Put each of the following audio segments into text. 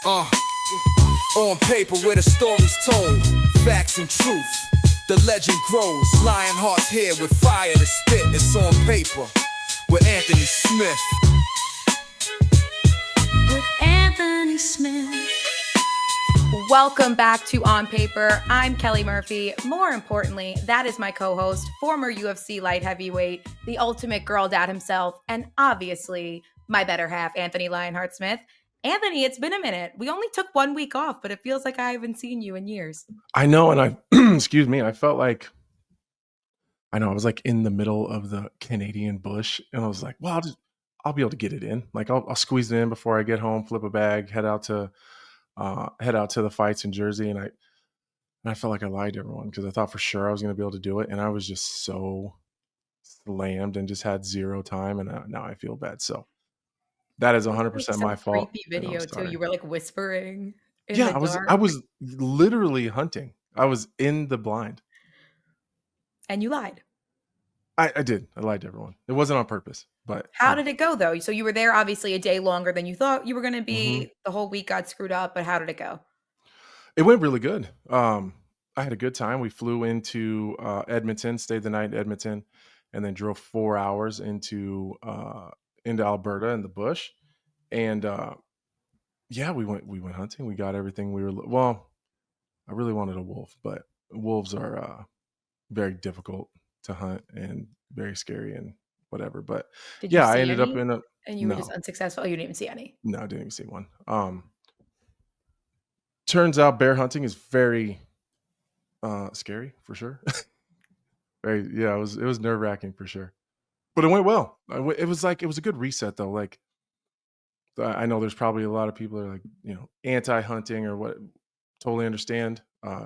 On paper where the story's told, facts and truth, the legend grows. Lionheart's here with fire to spit. It's on paper with Anthony Smith. With Anthony Smith. Welcome back to On Paper. I'm Kelly Murphy. More importantly, that is my co-host, former UFC light heavyweight, the ultimate girl dad himself, and obviously my better half, Anthony Lionheart Smith. Anthony, it's been a minute. We only took 1 week off, but it feels like I haven't seen you in years. I know, and I, excuse me, I felt like, I was like in the middle of the Canadian bush, and I was like, well, I'll be able to get it in. Like I'll squeeze it in before I get home, flip a bag, head out to the fights in Jersey, and I felt like I lied to everyone because I thought for sure I was going to be able to do it, and I was just so slammed and just had zero time, and now I feel bad. So that is 100% my fault. Creepy video too. You were like whispering. Yeah, I was literally hunting. I was in the blind. And you lied. I did. I lied to everyone. It wasn't on purpose. But how did it go though? So you were there obviously a day longer than you thought you were going to be. Mm-hmm. The whole week got screwed up, but how did it go? It went really good. I had a good time. We flew into Edmonton, stayed the night in Edmonton, and then drove 4 hours into Alberta in the bush. And yeah, we went hunting. We got everything I really wanted a wolf, but wolves are very difficult to hunt and very scary and whatever. But yeah, I ended up in a... And you were just unsuccessful? You didn't even see any? No, I didn't even see one. Turns out bear hunting is very scary for sure. It was nerve-wracking for sure. But it went well. It was a good reset though. Like, I know there's probably a lot of people that are like, anti-hunting or what. Totally understand.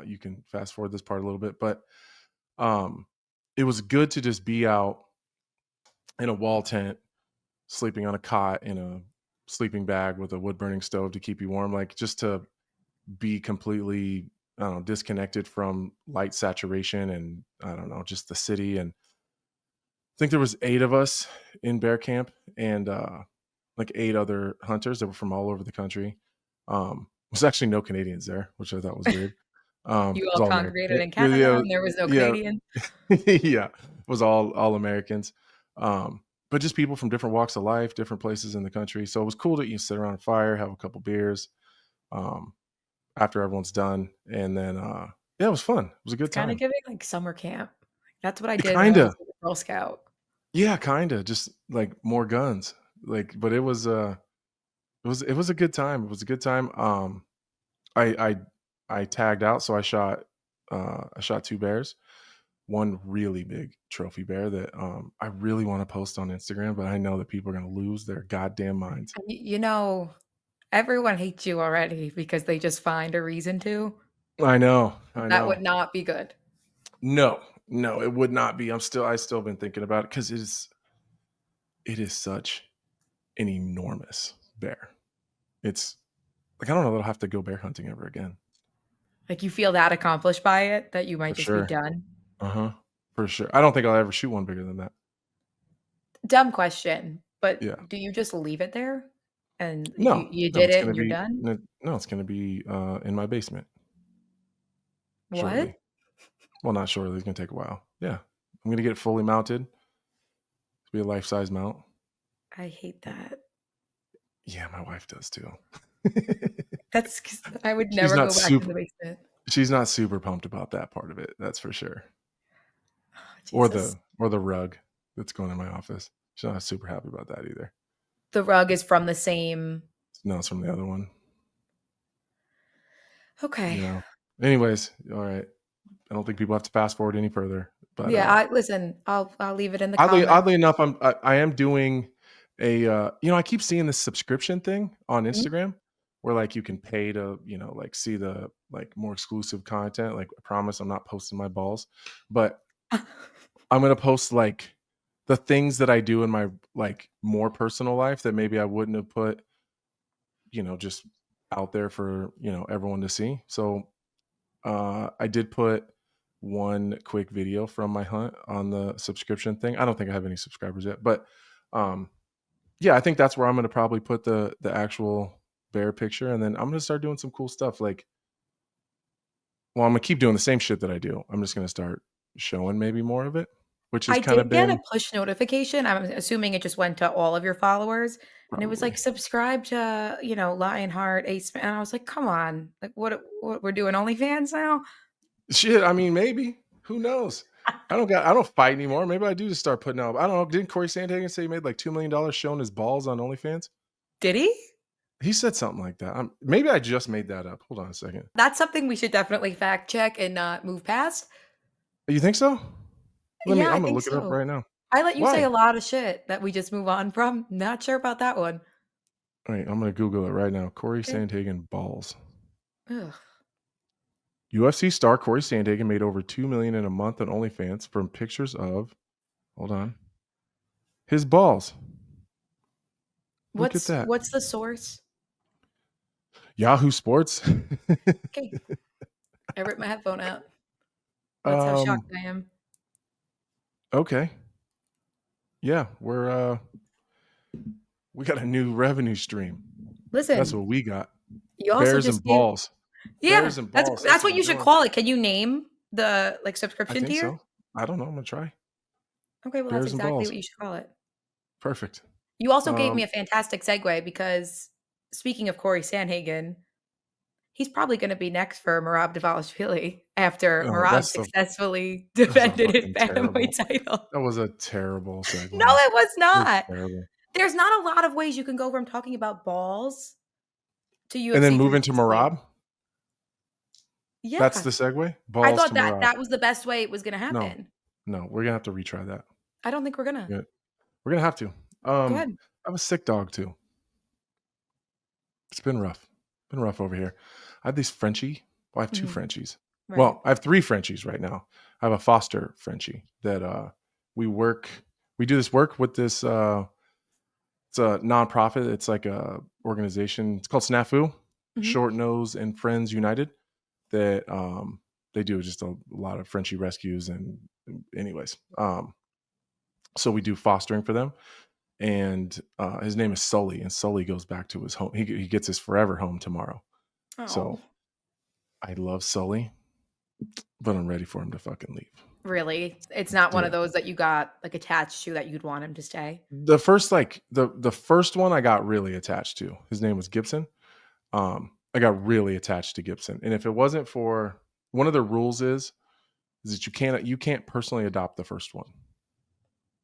You can fast forward this part a little bit, but it was good to just be out in a wall tent, sleeping on a cot in a sleeping bag with a wood burning stove to keep you warm, like just to be completely, disconnected from light saturation and just the city. And I think there was 8 of us in bear camp and like 8 other hunters that were from all over the country. Was actually no Canadians there, which I thought was weird. You all congregated in Canada and there was no Canadian? Yeah, it was all Americans. But just people from different walks of life, different places in the country. So it was cool to sit around a fire, have a couple beers after everyone's done. And then, it was fun. It was a good time. Kind of giving like summer camp. That's what I did when I was a Girl Scout. Yeah, kind of. Just like more guns. But it was a good time. It was a good time. I tagged out, so I shot 2 bears. One really big trophy bear that I really want to post on Instagram, but I know that people are going to lose their goddamn minds. Everyone hates you already because they just find a reason to. I know. That would not be good. No, it would not be. I still been thinking about it because it is such an enormous bear. It's like, I don't know that I'll have to go bear hunting ever again. Like you feel that accomplished by it, that you might be done? For sure. I don't think I'll ever shoot one bigger than that. Dumb question, but yeah. Do you just leave it there? And no, you did it and you're done? No, it's going to be in my basement. What? Shortly. Well, not shortly. It's going to take a while. Yeah. I'm going to get it fully mounted. It'll be a life-size mount. I hate that. Yeah, my wife does too. That's because I would never go back to the basement. She's not super pumped about that part of it. That's for sure. Oh, or the rug that's going in my office. She's not super happy about that either. The rug is from the same. No, it's from the other one. Okay. Yeah. Anyways, all right. I don't think people have to fast forward any further. But yeah, listen. I'll leave it in the comments. Oddly enough, I am doing a I keep seeing this subscription thing on Instagram where like you can pay to like see the like more exclusive content. Like I promise I'm not posting my balls, but I'm gonna post like the things that I do in my like more personal life that maybe I wouldn't have put just out there for everyone to see. So I did put one quick video from my hunt on the subscription thing. I don't think I have any subscribers yet, but yeah, I think that's where I'm going to probably put the actual bear picture, and then I'm gonna start doing some cool stuff. Like, well, I'm gonna keep doing the same shit that I do. I'm just gonna start showing maybe more of it, which has I kind of did get a been push notification. I'm assuming it just went to all of your followers, and it was like, probably subscribe to, Lionheart Ace, and I was like, come on, like what we're doing OnlyFans now? shit. I mean, maybe who knows? I don't fight anymore. Maybe I do just start putting out. I don't know. Didn't Cory Sandhagen say he made like $2 million showing his balls on OnlyFans? Did he? He said something like that. Maybe I just made that up. Hold on a second. That's something we should definitely fact check and not move past. You think so? Yeah, I I'm gonna think look it up so. right now. I let you say Why? a lot of shit that we just move on from. Not sure about that one. Wait, I'm gonna Google it right now. Cory Okay. Sandhagen balls. Ugh. UFC star Cory Sandhagen made over $2 million in a month on OnlyFans from pictures of, hold on, his balls. Look at that. What's the source? Yahoo Sports. Okay. I ripped my headphone out. That's how um. shocked I am. Okay. Yeah, we got a new revenue stream. That's Listen, what we got. you also Bears just and gave. balls. Yeah, Bears and that's balls. that's That's what what we're you should doing. call it. Can you name the I subscription think tier? so. I don't know. I'm gonna try. Okay, well that's Bears and exactly balls. what you should call it. Perfect. You also gave me Um. a fantastic segue because speaking of Cory Sandhagen, he's probably going to be next for Merab Dvalishvili after Oh, Merab successfully defended his fucking terrible. bantamweight title. That was a terrible No, segue. it was It was not. terrible. There's not a lot of ways you can go from talking about balls to And then UFC move into 360. Merab. That's Yeah. the segue. I Balls thought to that Merab. that was the best way it was going to No, happen. no, we're gonna have to retry that. I don't think we're going to. Yeah, we're gonna have to. Go ahead. I have a sick dog too. It's been rough. Been rough over here. I have these Frenchie. Well, I have two Mhm. Frenchies. Right. Well, I have three Frenchies right now. I have a foster Frenchie that we do this work with this it's a nonprofit. It's like a organization. It's called Snafu, Mhm. Short Nose and Friends United. That they do just a lot of Frenchie rescues and anyways. So we do fostering for them. And his name is Sully, and Sully goes back to his home. He gets his forever home tomorrow. Oh, So I love Sully, but I'm ready for him to fucking leave. really? It's not one of Yeah. those that you got like attached to that you'd want him to stay? The first the first one I got really attached to. His name was Gibson. I got really attached to Gibson, and if it wasn't for one of the rules is that you can't personally adopt the first one.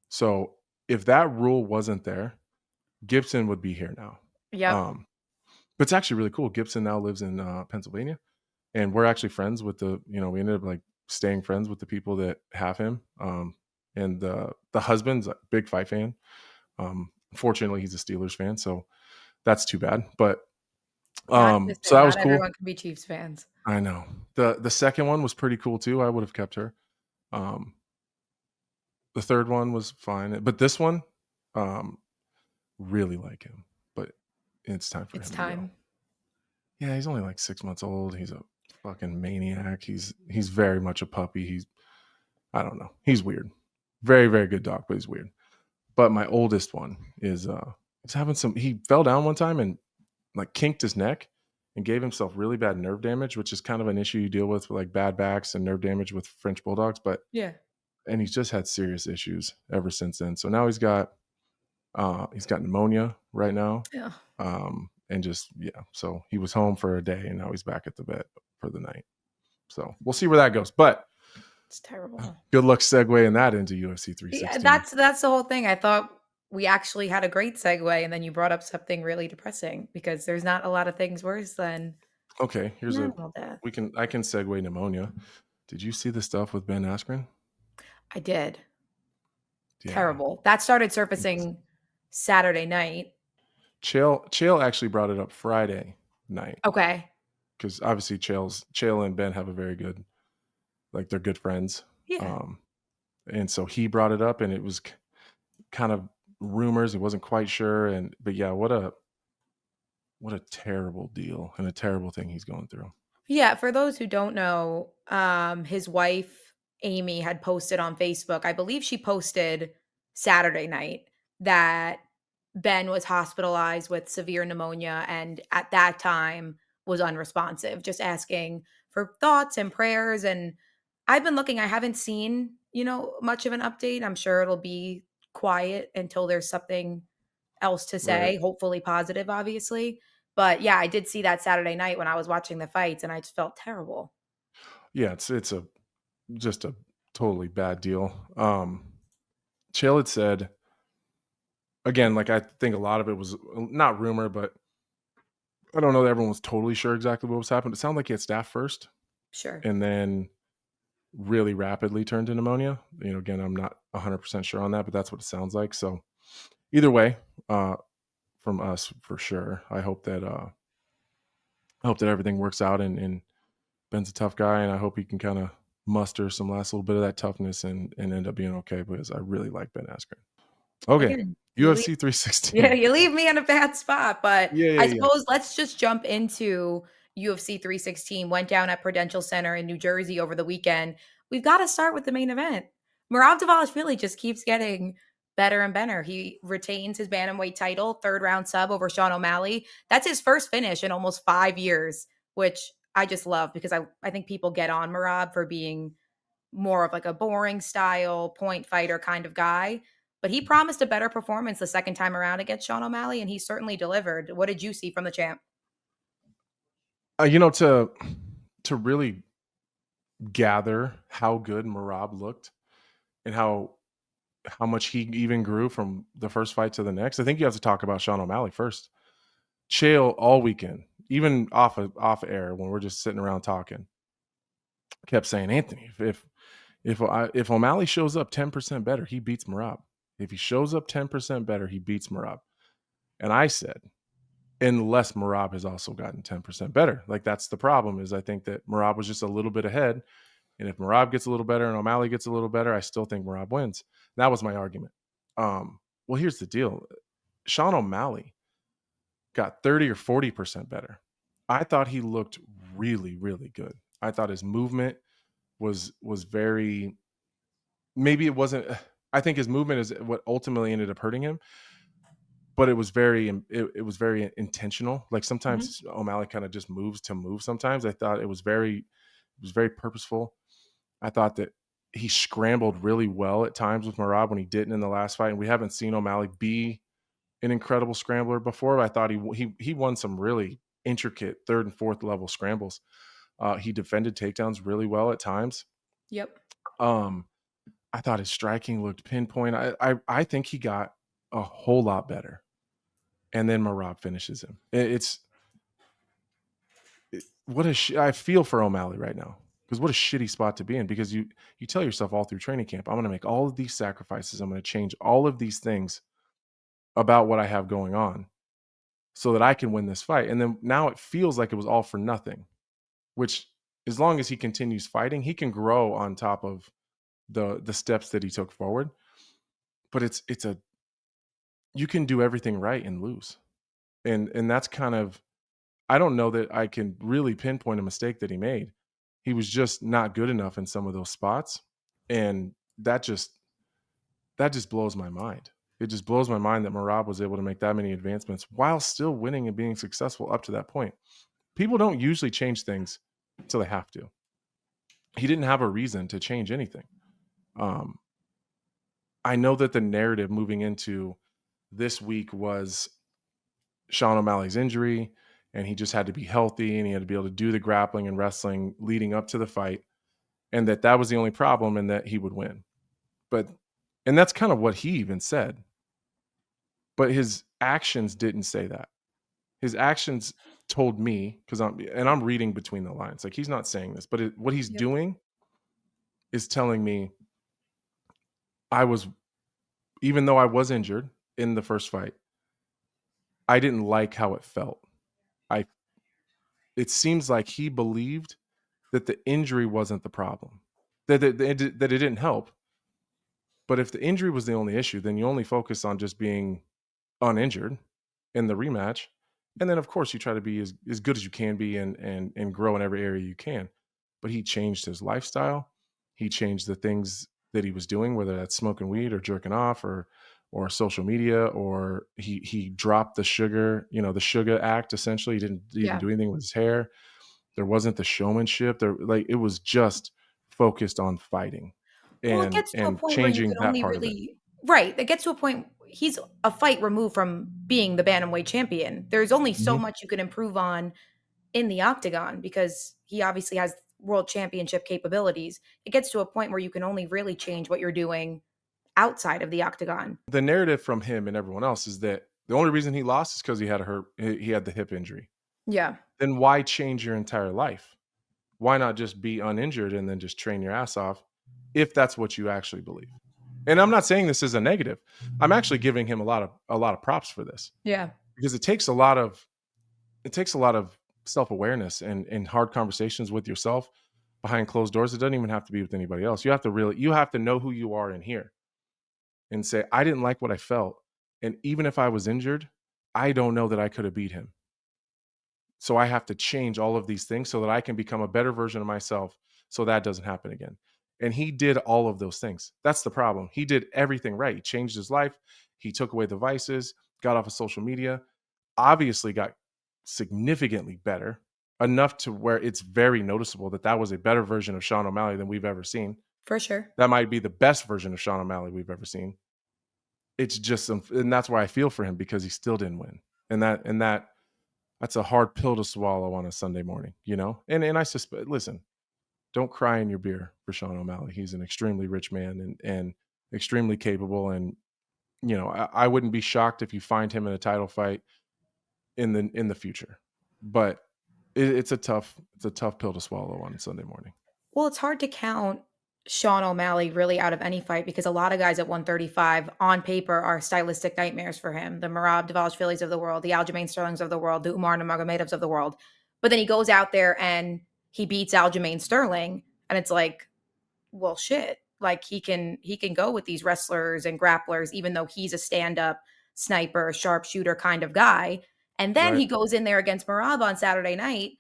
So if that rule wasn't there, Gibson would be here now. Yep. But it's actually really cool. Gibson now lives in Pennsylvania, and we're actually friends with we ended up like staying friends with the people that have him. And the husband's a big fight fan. Fortunately, he's a Steelers fan, so that's too bad. But so that was Not cool. everyone can be Chiefs fans. I know. The second one was pretty cool too. I would have kept her. The third one was fine, but this one, really like him. But it's time for It's him to go. time. Yeah, he's only like 6 months old. He's a fucking maniac. He's very much a puppy. I don't know. He's weird. Very, very good dog, but he's weird. But my oldest one is he's having he fell down one time and like kinked his neck and gave himself really bad nerve damage, which is kind of an issue you deal with like bad backs and nerve damage with French bulldogs. Yeah. And he's just had serious issues ever since then. So now he's got pneumonia right now. Yeah. And just, yeah. So he was home for a day and now he's back at the vet for the night. So we'll see where that goes. But It's terrible. good luck segueing that into UFC 360. Yeah, that's the whole thing. I thought we actually had a great segue, and then you brought up something really depressing because there's not a lot of things worse than Okay, here's animal death. I can segue pneumonia. Did you see the stuff with Ben Askren? I did. Yeah. Terrible. That started surfacing Saturday night. Chael actually brought it up Friday night. Okay. Because obviously Chael and Ben have a very good, like they're good friends. Yeah. And so he brought it up and it was kind of rumors. He wasn't quite sure. But yeah, what a terrible deal and a terrible thing he's going through. Yeah. For those who don't know, his wife, Amy, had posted on Facebook, I believe she posted Saturday night, that Ben was hospitalized with severe pneumonia and at that time was unresponsive, just asking for thoughts and prayers. And I've been looking, I haven't seen, much of an update. I'm sure it'll be quiet until there's something else to Right. say, hopefully positive, obviously. But yeah, I did see that Saturday night when I was watching the fights and I just felt terrible. Yeah, it's a just a totally bad deal. Chael had said again, like I think a lot of it was not rumor, but I don't know that everyone was totally sure exactly what was happening. It sounded like he had staph first Sure. and then really rapidly turned to pneumonia. Again, I'm not 100% sure on that, but that's what it sounds like. So either way, from us for sure. I hope that everything works out and Ben's a tough guy and I hope he can kind of muster some last little bit of that toughness and end up being okay because I really like Ben Askren. Okay. Again, UFC yeah, 316. you leave me in a bad spot, but Yeah, yeah, I yeah. suppose let's just jump into UFC 316. Went down at Prudential Center in New Jersey over the weekend. We've got to start with the main event. Merab Dvalishvili just keeps getting better and better. He retains his bantamweight title, third round sub over Sean O'Malley. That's his first finish in almost 5 years, which I just love because I think people get on Merab for being more of like a boring style point fighter kind of guy. But he promised a better performance the second time around against Sean O'Malley, and he certainly delivered. What did you see from the champ? To really gather how good Merab looked and how much he even grew from the first fight to the next. I think you have to talk about Sean O'Malley first. Chael all weekend, even off air when we're just sitting around talking, kept saying, Anthony, if O'Malley shows up 10% better, he beats Merab. If he shows up 10% better, he beats Merab. And I said, unless Merab has also gotten 10% better. Like that's the problem is I think that Merab was just a little bit ahead. And if Merab gets a little better and O'Malley gets a little better, I still think Merab wins. That was my argument. Well, here's the deal. Sean O'Malley got 30 or 40% better. I thought he looked really, really good. I thought his movement was very, maybe it wasn't, I think his movement is what ultimately ended up hurting him, but it was very intentional. Like Mhm. sometimes O'Malley kind of just moves to move. Sometimes I thought it was very purposeful. I thought that he scrambled really well at times with Merab when he didn't in the last fight. And we haven't seen O'Malley be an incredible scrambler before. But I thought he won some really intricate third and fourth level scrambles. He defended takedowns really well at times. Yep. Um, I thought his striking looked pinpoint. I think he got a whole lot better. And then Merab finishes him. I feel for O'Malley right now because what a shitty spot to be in because you tell yourself all through training camp, I'm going to make all of these sacrifices. I'm going to change all of these things about what I have going on so that I can win this fight. And then now it feels like it was all for nothing, which as long as he continues fighting, he can grow on top of the steps that he took forward. But you can do everything right and lose. And that's kind of, I don't know that I can really pinpoint a mistake that he made. He was just not good enough in some of those spots. And that just blows my mind. It just blows my mind that Merab was able to make that many advancements while still winning and being successful up to that point. People don't usually change things until they have to. He didn't have a reason to change anything. I know that the narrative moving into this week was Sean O'Malley's injury, and he just had to be healthy and he had to be able to do the grappling and wrestling leading up to the fight, and that was the only problem and that he would win. And that's kind of what he even said. But his actions didn't say that. His actions told me, because I'm reading between the lines. Like he's not saying this, but what he's Yep. doing is telling me even though I was injured in the first fight, I didn't like how it felt. It seems like he believed that the injury wasn't the problem, that it didn't help. But if the injury was the only issue, then you only focus on just being uninjured in the rematch. And then, of course, you try to be as good as you can be and grow in every area you can. But he changed his lifestyle. He changed the things that he was doing, whether that's smoking weed or jerking off or or social media, or he dropped the sugar, the sugar act. Essentially, he didn't even do anything with his hair. There wasn't the showmanship. It was just focused on fighting Well, it and gets to a point where you changing can that only part of it. really right. It gets to a point he's a fight removed from being the bantamweight champion. There's only so Mhm. much you can improve on in the octagon because he obviously has world championship capabilities. It gets to a point where you can only really change what you're doing outside of the octagon. The narrative from him and everyone else is that the only reason he lost is because he had the hip injury. Yeah, Then why change your entire life? Why not just be uninjured and then just train your ass off if that's what you actually believe? And I'm not saying this is a negative. I'm actually giving him a lot of props for this, yeah, because it takes a lot of self-awareness and hard conversations with yourself behind closed doors. It doesn't even have to be with anybody else. You have to know who you are in here and say, I didn't like what I felt. And even if I was injured, I don't know that I could have beat him. So I have to change all of these things so that I can become a better version of myself so that doesn't happen again. And he did all of those things. That's the problem. He did everything right. He changed his life. He took away the vices, got off of social media, obviously got significantly better, enough to where it's very noticeable that that was a better version of Sean O'Malley than we've ever seen. for sure. That might be the best version of Sean O'Malley we've ever seen. It's just, and that's why I feel for him, because he still didn't win. That's a hard pill to swallow on a Sunday morning, And I suspect, listen, don't cry in your beer for Sean O'Malley. He's an extremely rich man and extremely capable. And I wouldn't be shocked if you find him in a title fight in the future. But it's a tough pill to swallow on Sunday morning. Well, it's hard to count Sean O'Malley really out of any fight because a lot of guys at 135 on paper are stylistic nightmares for him. The Merab Dvalishvilis of the world, the Aljamain Sterlings of the world, the Umar Nurmagomedovs of the world. But then he goes out there and he beats Aljamain Sterling, and it's like, well, shit. Like he can go with these wrestlers and grapplers, even though he's a stand-up sniper, sharpshooter kind of guy. And then Right. he goes in there against Merab on Saturday night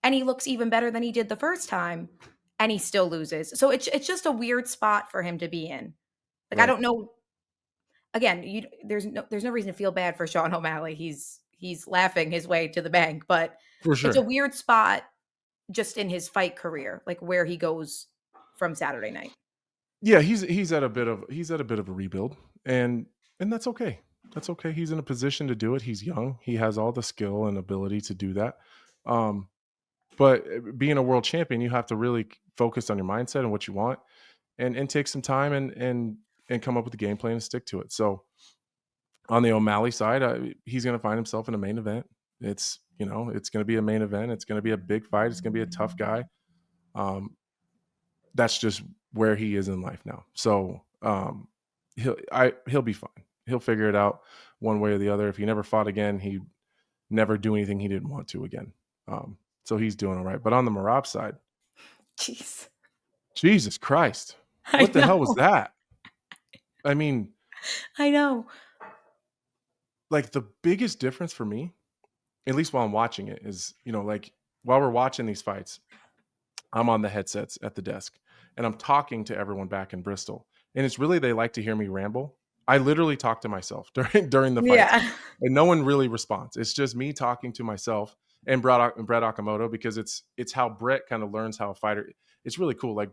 and he looks even better than he did the first time and he still loses. So it's just a weird spot for him to be in. Like I Right. don't know. Again, there's no reason to feel bad for Sean O'Malley. He's laughing his way to the bank, but For it's a sure. weird spot just in his fight career, like where he goes from Saturday night. Yeah, he's at a bit of a rebuild, and that's okay. That's okay. He's in a position to do it. He's young. He has all the skill and ability to do that. Um, but being a world champion, you have to really focus on your mindset and what you want, and take some time and come up with a game plan and stick to it. So on the O'Malley side, he's going to find himself in a main event. It's going to be a main event. It's going to be a big fight. It's going to be a tough guy. Um, that's just where he is in life now. So he'll be fine. He'll figure it out one way or the other. If he never fought again, he'd never do anything he didn't want to again. So he's doing all right. But on the Merab side, Jeez. Jesus Christ, I what the hell was know. that? I mean, I know. like the biggest difference for me, at least while I'm watching it, is like while we're watching these fights, I'm on the headsets at the desk and I'm talking to everyone back in Bristol. And it's really, they like to hear me ramble. I literally talk to myself during the fights, Yeah. and no one really responds. It's just me talking to myself and Brett Okamoto, because it's how Brett kind of learns how a fighter. It's really cool. Like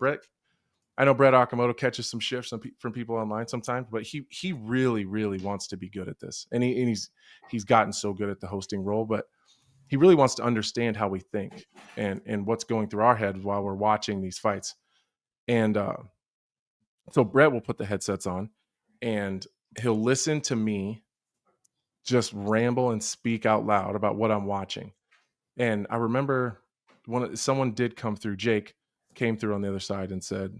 I know Brett Okamoto catches some shifts from people online sometimes, but he really, really wants to be good at this. And he's gotten so good at the hosting role, but he really wants to understand how we think and what's going through our heads while we're watching these fights. And so Brett will put the headsets on and he'll listen to me just ramble and speak out loud about what I'm watching. And I remember someone did come through, Jake came through on the other side and said,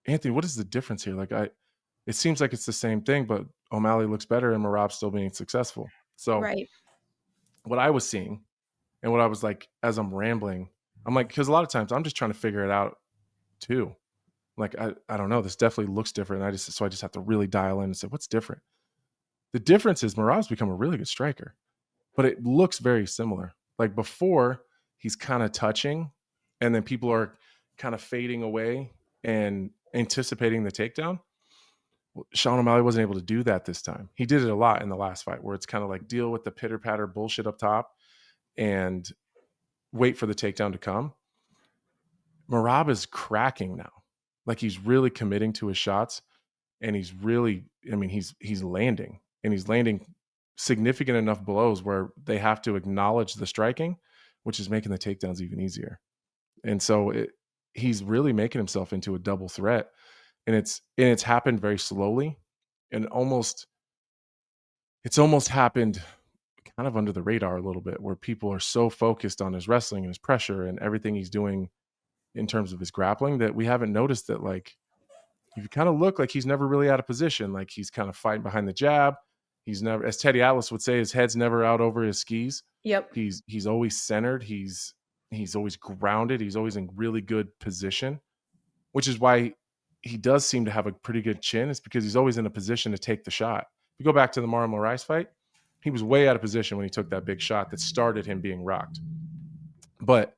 Anthony, what is the difference here? Like it seems like it's the same thing, but O'Malley looks better and Merab's still being successful. So Right. what I was seeing and what I was like, as I'm rambling, I'm like, because a lot of times I'm just trying to figure it out too. Like, I don't know, this definitely looks different. So I just have to really dial in and say, what's different? The difference is Merab's become a really good striker, but it looks very similar. Like before, he's kind of touching and then people are kind of fading away and anticipating the takedown. Sean O'Malley wasn't able to do that this time. He did it a lot in the last fight, where it's kind of like deal with the pitter patter bullshit up top and wait for the takedown to come. Merab is cracking now. Like, he's really committing to his shots, and he's really, I mean, he's landing, and he's landing significant enough blows where they have to acknowledge the striking, which is making the takedowns even easier. And so he's really making himself into a double threat, and it's happened very slowly, and it's almost happened kind of under the radar a little bit, where people are so focused on his wrestling and his pressure and everything he's doing in terms of his grappling that we haven't noticed that, like, you kind of look like he's never really out of position. Like, he's kind of fighting behind the jab. He's never, as Teddy Atlas would say, his head's never out over his skis. Yep. He's always centered. He's always grounded. He's always in really good position, which is why he does seem to have a pretty good chin. It's because he's always in a position to take the shot. If you go back to the Marlon Moraes fight, he was way out of position when he took that big shot that started him being rocked. But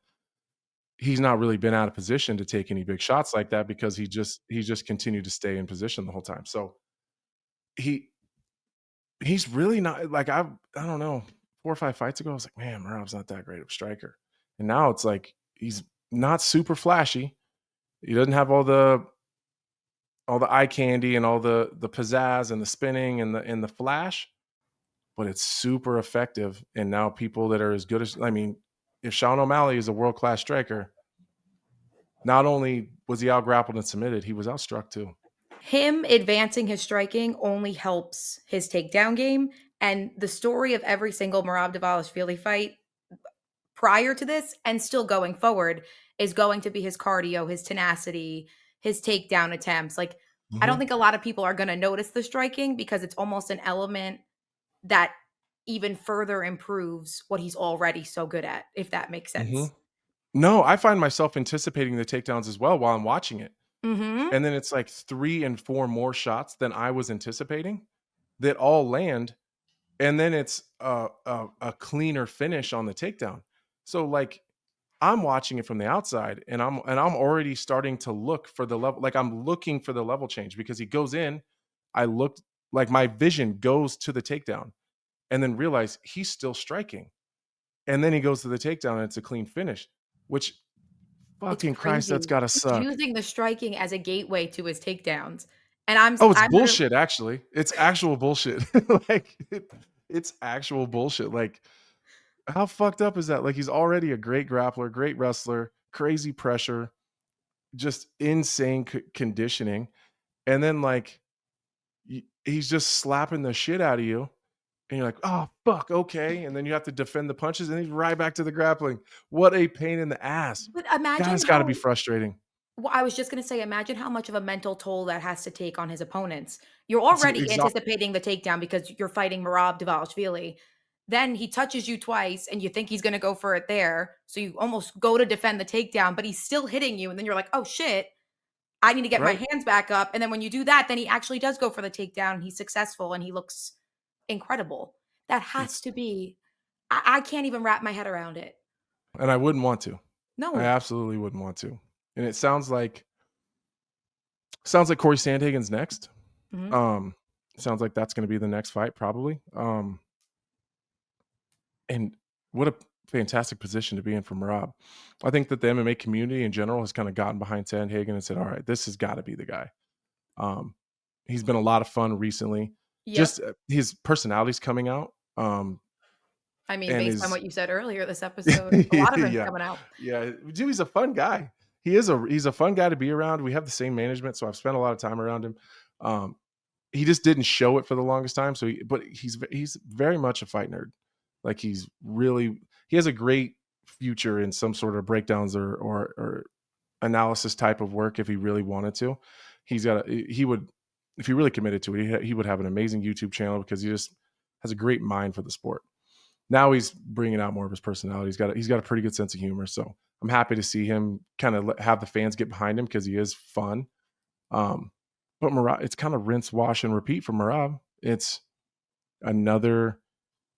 he's not really been out of position to take any big shots like that, because he just continued to stay in position the whole time. So he's really not, like, I don't know, 4 or 5 fights ago, I was like, man, Merab's not that great of a striker. And now it's like, he's not super flashy. He doesn't have all the eye candy and all the pizzazz and the spinning and the flash, but it's super effective. And now people that are as good as, I mean, if Sean O'Malley is a world-class striker, not only was he out-grappled and submitted, he was outstruck too. Him advancing his striking only helps his takedown game. And the story of every single Merab Dvalishvili fight prior to this and still going forward is going to be his cardio, his tenacity, his takedown attempts. Like, I don't think a lot of people are going to notice the striking, because it's almost an element that even further improves what he's already so good at, if that makes sense. No, I find myself anticipating the takedowns as well while I'm watching it. Mm-hmm. And then it's like 3 and 4 more shots than I was anticipating that all land. And then it's a cleaner finish on the takedown. So, like, I'm watching it from the outside, and I'm already starting to look for the level. Like, I'm looking for the level change, because he goes in, I looked, like, my vision goes to the takedown and then realize he's still striking. And then he goes to the takedown and it's a clean finish, which, fucking Christ, that's gotta He's suck. using the striking as a gateway to his takedowns. And Oh, it's I'm bullshit, actually. It's actual bullshit. Like, it's actual bullshit. Like, how fucked up is that? Like, he's already a great grappler, great wrestler, crazy pressure, just insane conditioning. And then, like, he's just slapping the shit out of you. And you're like, oh, fuck, okay. And then you have to defend the punches, and he's right back to the grappling. What a pain in the ass. But imagine That's got to be how, frustrating. well, I was just going to say, imagine how much of a mental toll that has to take on his opponents. You're It's already exhausting. anticipating the takedown because you're fighting Merab Dvalishvili. Then he touches you twice and you think he's going to go for it there. So you almost go to defend the takedown, but he's still hitting you. And then you're like, oh shit, I need to get my Right. hands back up. And then when you do that, then he actually does go for the takedown. And he's successful and he looks incredible. That has to be, I can't even wrap my head around it. And I wouldn't want to. I No. absolutely wouldn't want to. And it sounds like Cory Sandhagen's next. Mhm. Sounds like that's going to be the next fight, probably. And what a fantastic position to be in for Merab. I think that the MMA community in general has kind of gotten behind Sandhagen and said, all right, this has got to be the guy. He's been a lot of fun recently. Yep. Just his personality's coming out. I mean, and based on his what you said earlier this episode, a lot of it's yeah, coming out. yeah, dude, he's a fun guy. He's a fun guy to be around. We have the same management, so I've spent a lot of time around him. He just didn't show it for the longest time. But he's very much a fight nerd. Like, he has a great future in some sort of breakdowns or analysis type of work if he really wanted to. He would, if he really committed to it, he would have an amazing YouTube channel, because he just has a great mind for the sport. Now he's bringing out more of his personality. He's got a pretty good sense of humor. So I'm happy to see him kind of have the fans get behind him, because he is fun. But Merab, it's kind of rinse, wash, and repeat for Merab. It's another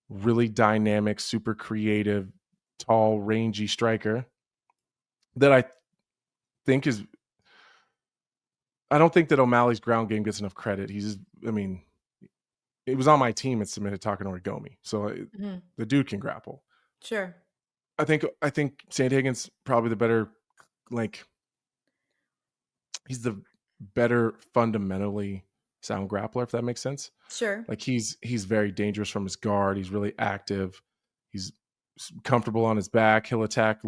really dynamic, super creative, tall, rangy striker that I think is I don't think that O'Malley's ground game gets enough credit. I mean, it was on my team and submitted talking to Orgomi, so the dude can grapple. Sure. I think Sandhagen's probably the better, like, he's the better fundamentally sound grappler, if that makes sense. Sure. Like he's very dangerous from his guard. He's really active. He's comfortable on his back. He'll attack,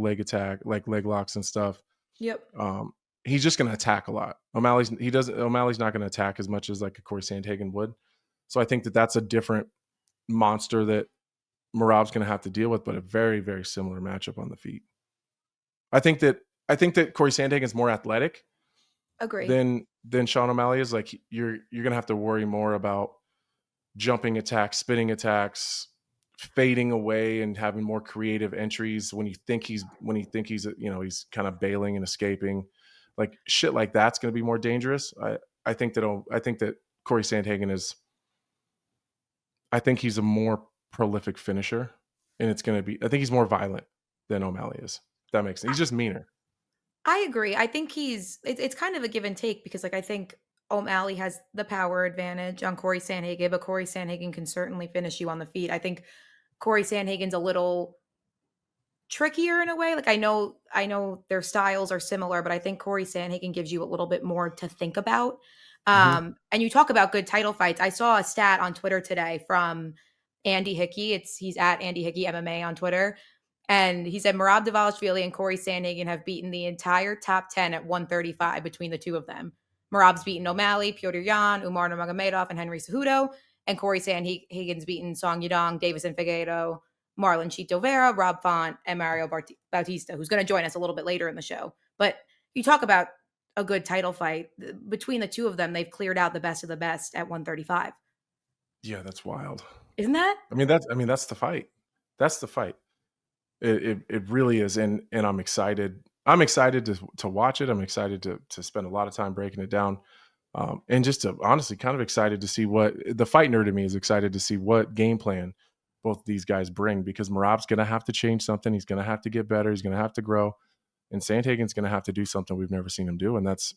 like leg locks and stuff. Yep. He's just going to attack a lot. O'Malley's not going to attack as much as like a Cory Sandhagen would. So I think that that's a different monster that Merab's going to have to deal with, but a very, very similar matchup on the feet. I think that Cory Sandhagen is more athletic. Agree. Than Sean O'Malley is. Like you're going to have to worry more about jumping attacks, spinning attacks, fading away, and having more creative entries when you think he's he's kind of bailing and escaping. Like shit like that's going to be more dangerous. I think that Cory Sandhagen is. I think he's a more prolific finisher, and I think he's more violent than O'Malley is. That makes sense. He's just meaner. I agree. I think it's kind of a give and take because like I think O'Malley has the power advantage on Cory Sandhagen, but Cory Sandhagen can certainly finish you on the feet. I think Cory Sandhagen's a little trickier in a way. Like I know their styles are similar, but I think Cory Sandhagen gives you a little bit more to think about. And you talk about good title fights. I saw a stat on Twitter today from Andy Hickey. He's at Andy Hickey MMA on Twitter. And he said Merab Dvalishvili and Cory Sandhagen have beaten the entire top 10 at 135 between the two of them. Merab's beaten O'Malley, Petr Yan, Umar Nurmagomedov, and Henry Cejudo. And Cory Sandhagen's beaten Song Yadong, Davison Figueiredo, Marlon Chito Vera, Rob Font, and Mario Bautista, who's going to join us a little bit later in the show. But you talk about a good title fight. Between the two of them, they've cleared out the best of the best at 135. Yeah, that's wild. Isn't that? I mean, that's the fight. That's the fight. It really is, and I'm excited. I'm excited to watch it. I'm excited to spend a lot of time breaking it down, and just to honestly kind of excited to see what the fight nerd in me is excited to see what game plan both of these guys bring, because Merab's going to have to change something. He's going to have to get better. He's going to have to grow, and Sandhagen's going to have to do something we've never seen him do, and that's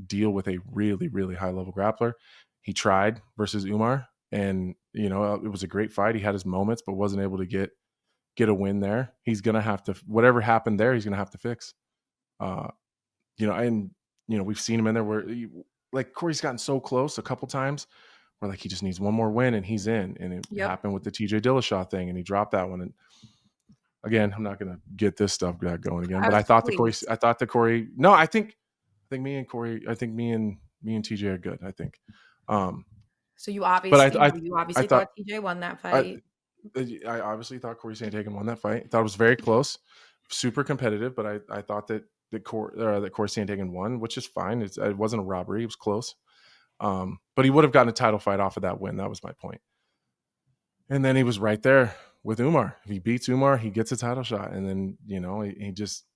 deal with a really, really high level grappler. He tried versus Umar, and it was a great fight. He had his moments, but wasn't able to get a win there. He's going to have to, whatever happened there, he's going to have to fix. We've seen him in there where like Cory's gotten so close a couple times where like he just needs one more win and he's in. And it happened with the TJ Dillashaw thing, and he dropped that one. And again, I'm not going to get this stuff going again, but I thought the Cory, no, I think me and Cory, I think me and TJ are good. I think. So you obviously thought TJ won that fight. I obviously thought Cory Sandhagen won that fight. I thought it was very close, super competitive, but I thought that Cory Sandhagen won, which is fine. It wasn't a robbery. It was close. But he would have gotten a title fight off of that win. That was my point. And then he was right there with Umar. If he beats Umar, he gets a title shot. And then,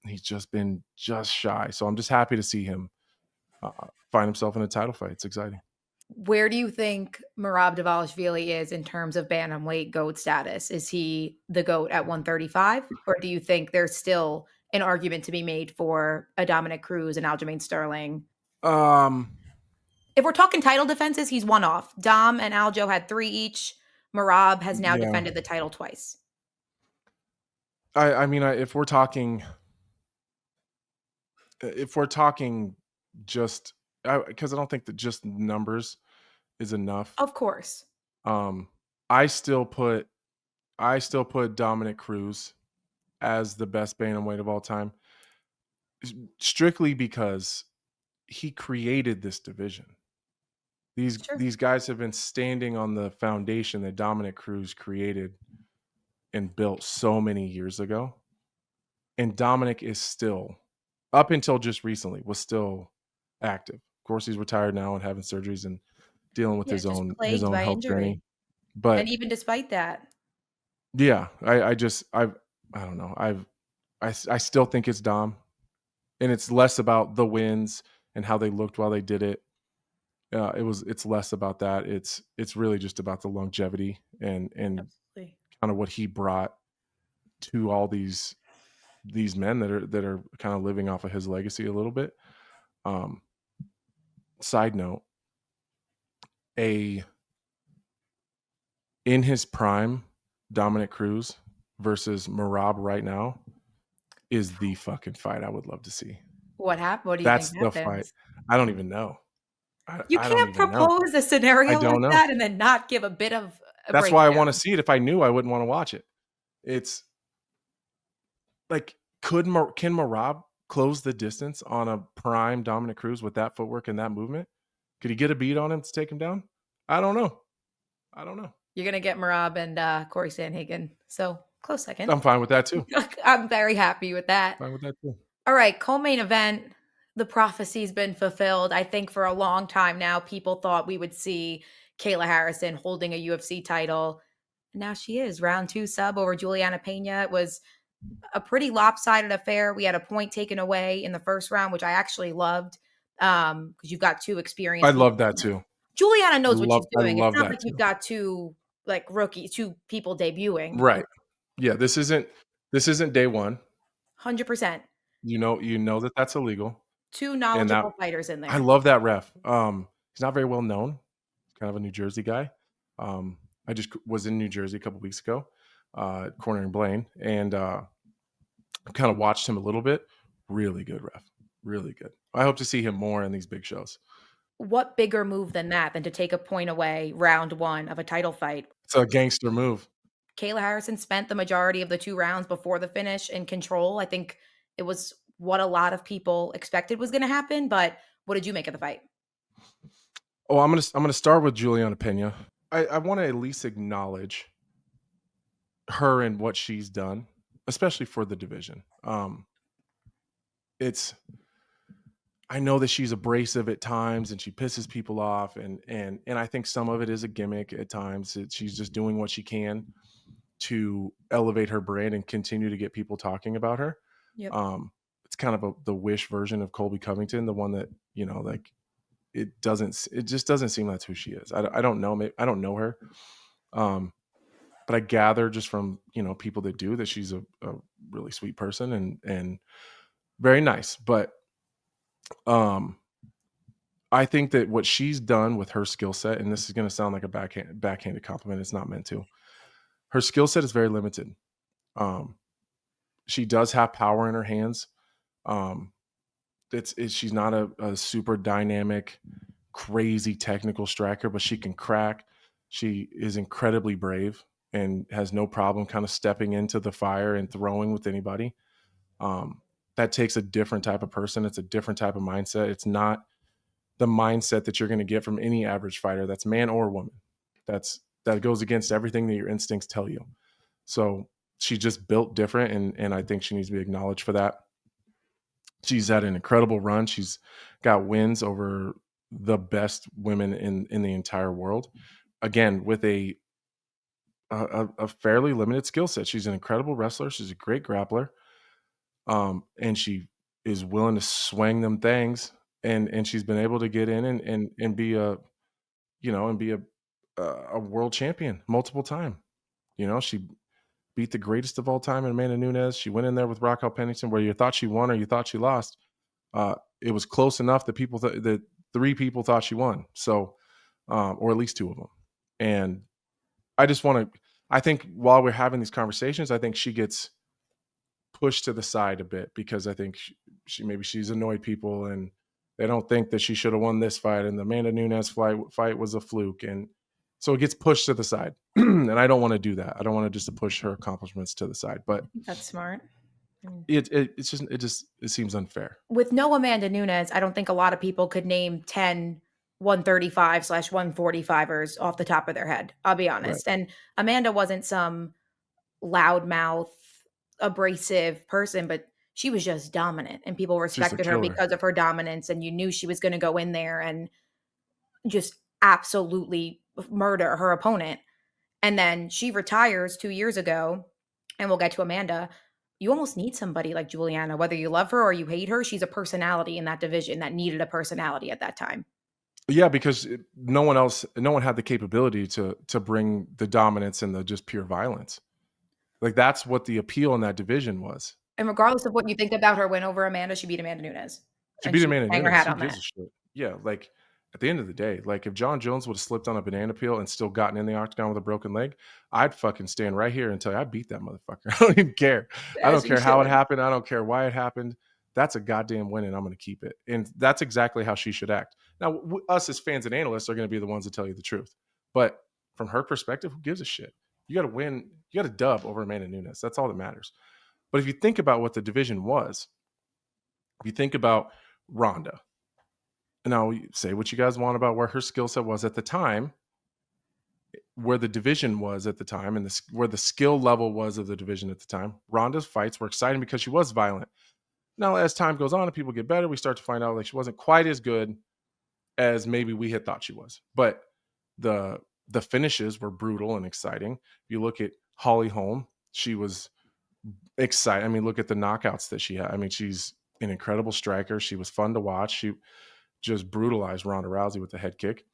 he's just been just shy. So I'm just happy to see him find himself in a title fight. It's exciting. Where do you think Merab Dvalishvili is in terms of bantamweight GOAT status? Is he the GOAT at 135? Or do you think there's still an argument to be made for a Dominick Cruz and Aljamain Sterling? If we're talking title defenses, he's one off. Dom and Aljo had 3 each. Merab has now defended the title twice. I mean, if we're talking just, because I don't think that just numbers is enough. Of course. I still put Dominick Cruz as the best bantamweight of all time, strictly because he created this division. These guys have been standing on the foundation that Dominick Cruz created and built so many years ago. And Dominick is still, up until just recently, was still active. Of course, he's retired now and having surgeries and dealing with his own health journey. But and even despite that, I don't know. I still think it's Dom, and it's less about the wins and how they looked while they did it. It's less about that. It's really just about the longevity and absolutely kind of what he brought to all these men that are kind of living off of his legacy a little bit. Side note, in his prime, Dominick Cruz versus Merab right now is the fucking fight I would love to see. What happened? What do you That's think the fight. happens? I don't even know. You I don't can't even know. propose a I scenario like don't know. that and then not give a bit of a That's why I want to breakdown. see it. If I knew, I wouldn't want to watch it. It's like, can Merab close the distance on a prime Dominick Cruz with that footwork and that movement? Could he get a beat on him to take him down? I don't know. You're going to get Merab and Cory Sandhagen. So close second. I'm fine with that too. I'm very happy with that. Fine with that too. All right, co-main event. The prophecy's been fulfilled. I think for a long time now, people thought we would see Kayla Harrison holding a UFC title. Now she is. Round 2 sub over Julianna Pena. It was a pretty lopsided affair. We had a point taken away in the first round, which I actually loved because you've got two experienced I people. love that too. Julianna knows what she's doing. I love It's not that like too. you've got two people debuting. Right. Yeah, this isn't day one. 100%. You know that that's illegal. Two knowledgeable fighters in there. I love that ref. He's not very well known. He's kind of a New Jersey guy. I just was in New Jersey a couple weeks ago, cornering Blaine, and kind of watched him a little bit. Really good ref. Really good. I hope to see him more in these big shows. What bigger move than that than to take a point away round 1 of a title fight? It's a gangster move. Kayla Harrison spent the majority of the 2 rounds before the finish in control. I think it was what a lot of people expected was going to happen, but what did you make of the fight? Oh, I'm gonna start with Julianna Pena. I want to at least acknowledge her and what she's done, especially for the division. I know that she's abrasive at times and she pisses people off, and I think some of it is a gimmick at times. She's just doing what she can to elevate her brand and continue to get people talking about her. Yep. It's kind of the Wish version of Colby Covington, the one that, like, it just doesn't seem that's who she is. I don't know. I don't know her. But I gather just from, people that do, that she's a really sweet person and very nice. But I think that what she's done with her skill set, and this is going to sound like a backhanded compliment, it's not meant to. Her skill set is very limited. She does have power in her hands. She's not a super dynamic, crazy technical striker, but she can crack. She is incredibly brave and has no problem kind of stepping into the fire and throwing with anybody. That takes a different type of person. It's a different type of mindset. It's not the mindset that you're going to get from any average fighter, that's man or woman. That goes against everything that your instincts tell you. So she's just built different, and I think she needs to be acknowledged for that. She's had an incredible run. She's got wins over the best women in the entire world. Again, with a fairly limited skill set. She's an incredible wrestler. She's a great grappler. And she is willing to swing them things, and she's been able to get in and be a world champion multiple time. She beat the greatest of all time in Amanda Nunes. She went in there with Raquel Pennington, where you thought she won or you thought she lost. It was close enough that that 3 people thought she won. So, or at least 2 of them. And I think while we're having these conversations, I think she gets pushed to the side a bit, because I think she's annoyed people and they don't think that she should have won this fight, and the Amanda Nunes fight was a fluke, and so it gets pushed to the side. And I don't want to do that. I don't want to just push her accomplishments to the side, but That's smart. it seems unfair. With no Amanda Nunes, I don't think a lot of people could name 10 135/145ers off the top of their head. I'll be honest. Right. And Amanda wasn't some loudmouth, abrasive person, but she was just dominant, and people respected her because of her dominance. And you knew she was going to go in there and just absolutely murder her opponent. And then she retires 2 years ago, and we'll get to Amanda. You almost need somebody like Julianna, whether you love her or you hate her. She's a personality in that division that needed a personality at that time. Yeah, because no one had the capability to bring the dominance and the just pure violence. Like, that's what the appeal in that division was. And regardless of what you think about her win over Amanda, she beat Amanda Nunes. She beat Amanda Nunes. Her hat on that. Yeah, like, at the end of the day, like if John Jones would have slipped on a banana peel and still gotten in the octagon with a broken leg, I'd fucking stand right here and tell you I beat that motherfucker. I don't even care. I As don't you care how it should. happened. I don't care why it happened. That's a goddamn win, and I'm going to keep it. And that's exactly how she should act. Now, us as fans and analysts are going to be the ones that tell you the truth. But from her perspective, who gives a shit? You got to win. You got to dub over Amanda Nunes. That's all that matters. But if you think about what the division was, if you think about Ronda, now say what you guys want about where her skill set was at the time, where the division was at the time, and where the skill level was of the division at the time. Ronda's fights were exciting because she was violent. Now, as time goes on and people get better, we start to find out like she wasn't quite as good as maybe we had thought she was. But the finishes were brutal and exciting. If you look at Holly Holm, she was exciting. I mean, look at the knockouts that she had. I mean, she's an incredible striker. She was fun to watch. She just brutalized Ronda Rousey with the head kick.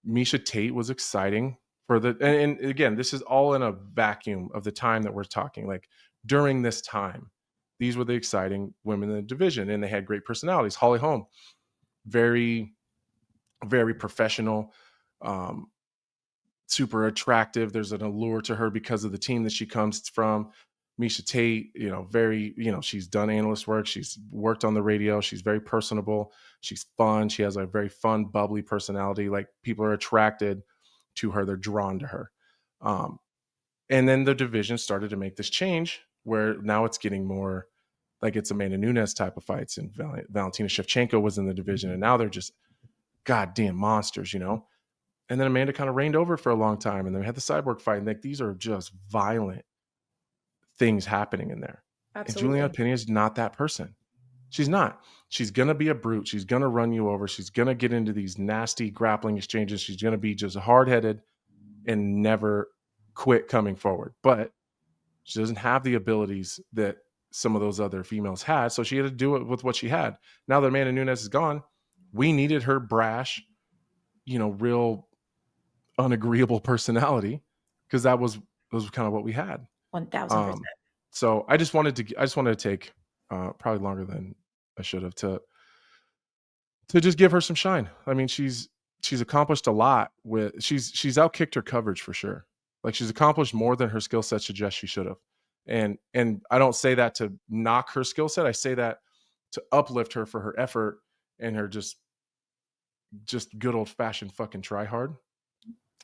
Miesha Tate was exciting for and again, this is all in a vacuum of the time that we're talking. Like during this time, these were the exciting women in the division, and they had great personalities. Holly Holm, very, very professional, super attractive. There's an allure to her because of the team that she comes from. Miesha Tate, very, she's done analyst work. She's worked on the radio. She's very personable. She's fun. She has a very fun, bubbly personality. Like people are attracted to her. They're drawn to her. And then the division started to make this change where now it's getting more like it's Amanda Nunes type of fights, and Valentina Shevchenko was in the division, and now they're just goddamn monsters, And then Amanda kind of reigned over for a long time, and then we had the Cyborg fight, and like these are just violent things happening in there. Absolutely. And Julianna Pena is not that person. She's not. She's gonna be a brute. She's gonna run you over. She's gonna get into these nasty grappling exchanges. She's gonna be just hard-headed and never quit coming forward. But she doesn't have the abilities that some of those other females had, so she had to do it with what she had. Now that Amanda Nunes is gone, we needed her brash, real unagreeable personality, because that was kind of what we had. 1000%. So I just wanted to take probably longer than I should have to just give her some shine. I mean, she's accomplished a lot she's outkicked her coverage for sure. Like she's accomplished more than her skill set suggests she should have. And I don't say that to knock her skill set. I say that to uplift her for her effort and her just good old fashioned fucking try hard.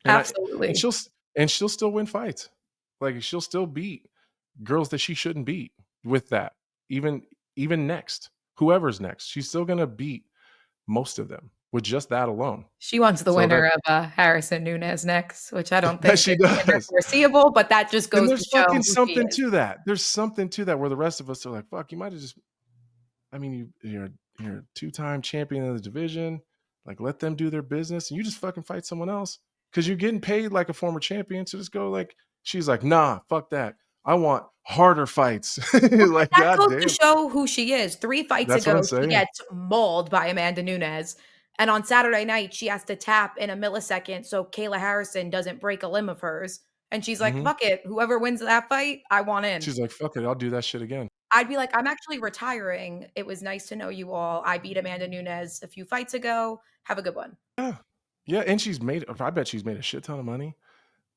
And Absolutely. she'll still win fights. Like she'll still beat girls that she shouldn't beat with that. Even next, whoever's next, she's still gonna beat most of them with just that alone. She wants the winner of Harrison Nunes next, which I don't think she is foreseeable, but that just goes to show fucking something to that. There's something to that where the rest of us are like, fuck, you might have just, I mean, you're a two-time champion of the division. Like, let them do their business, and you just fucking fight someone else because you're getting paid like a former champion. So just go like, she's like, nah, fuck that. I want harder fights. Like that goes to show who she is. 3 fights ago, she gets mauled by Amanda Nunes. And on Saturday night, she has to tap in a millisecond so Kayla Harrison doesn't break a limb of hers. And she's like, fuck it. Whoever wins that fight, I want in. She's like, fuck it. I'll do that shit again. I'd be like, I'm actually retiring. It was nice to know you all. I beat Amanda Nunes a few fights ago. Have a good one. Yeah. Yeah. And I bet she's made a shit ton of money.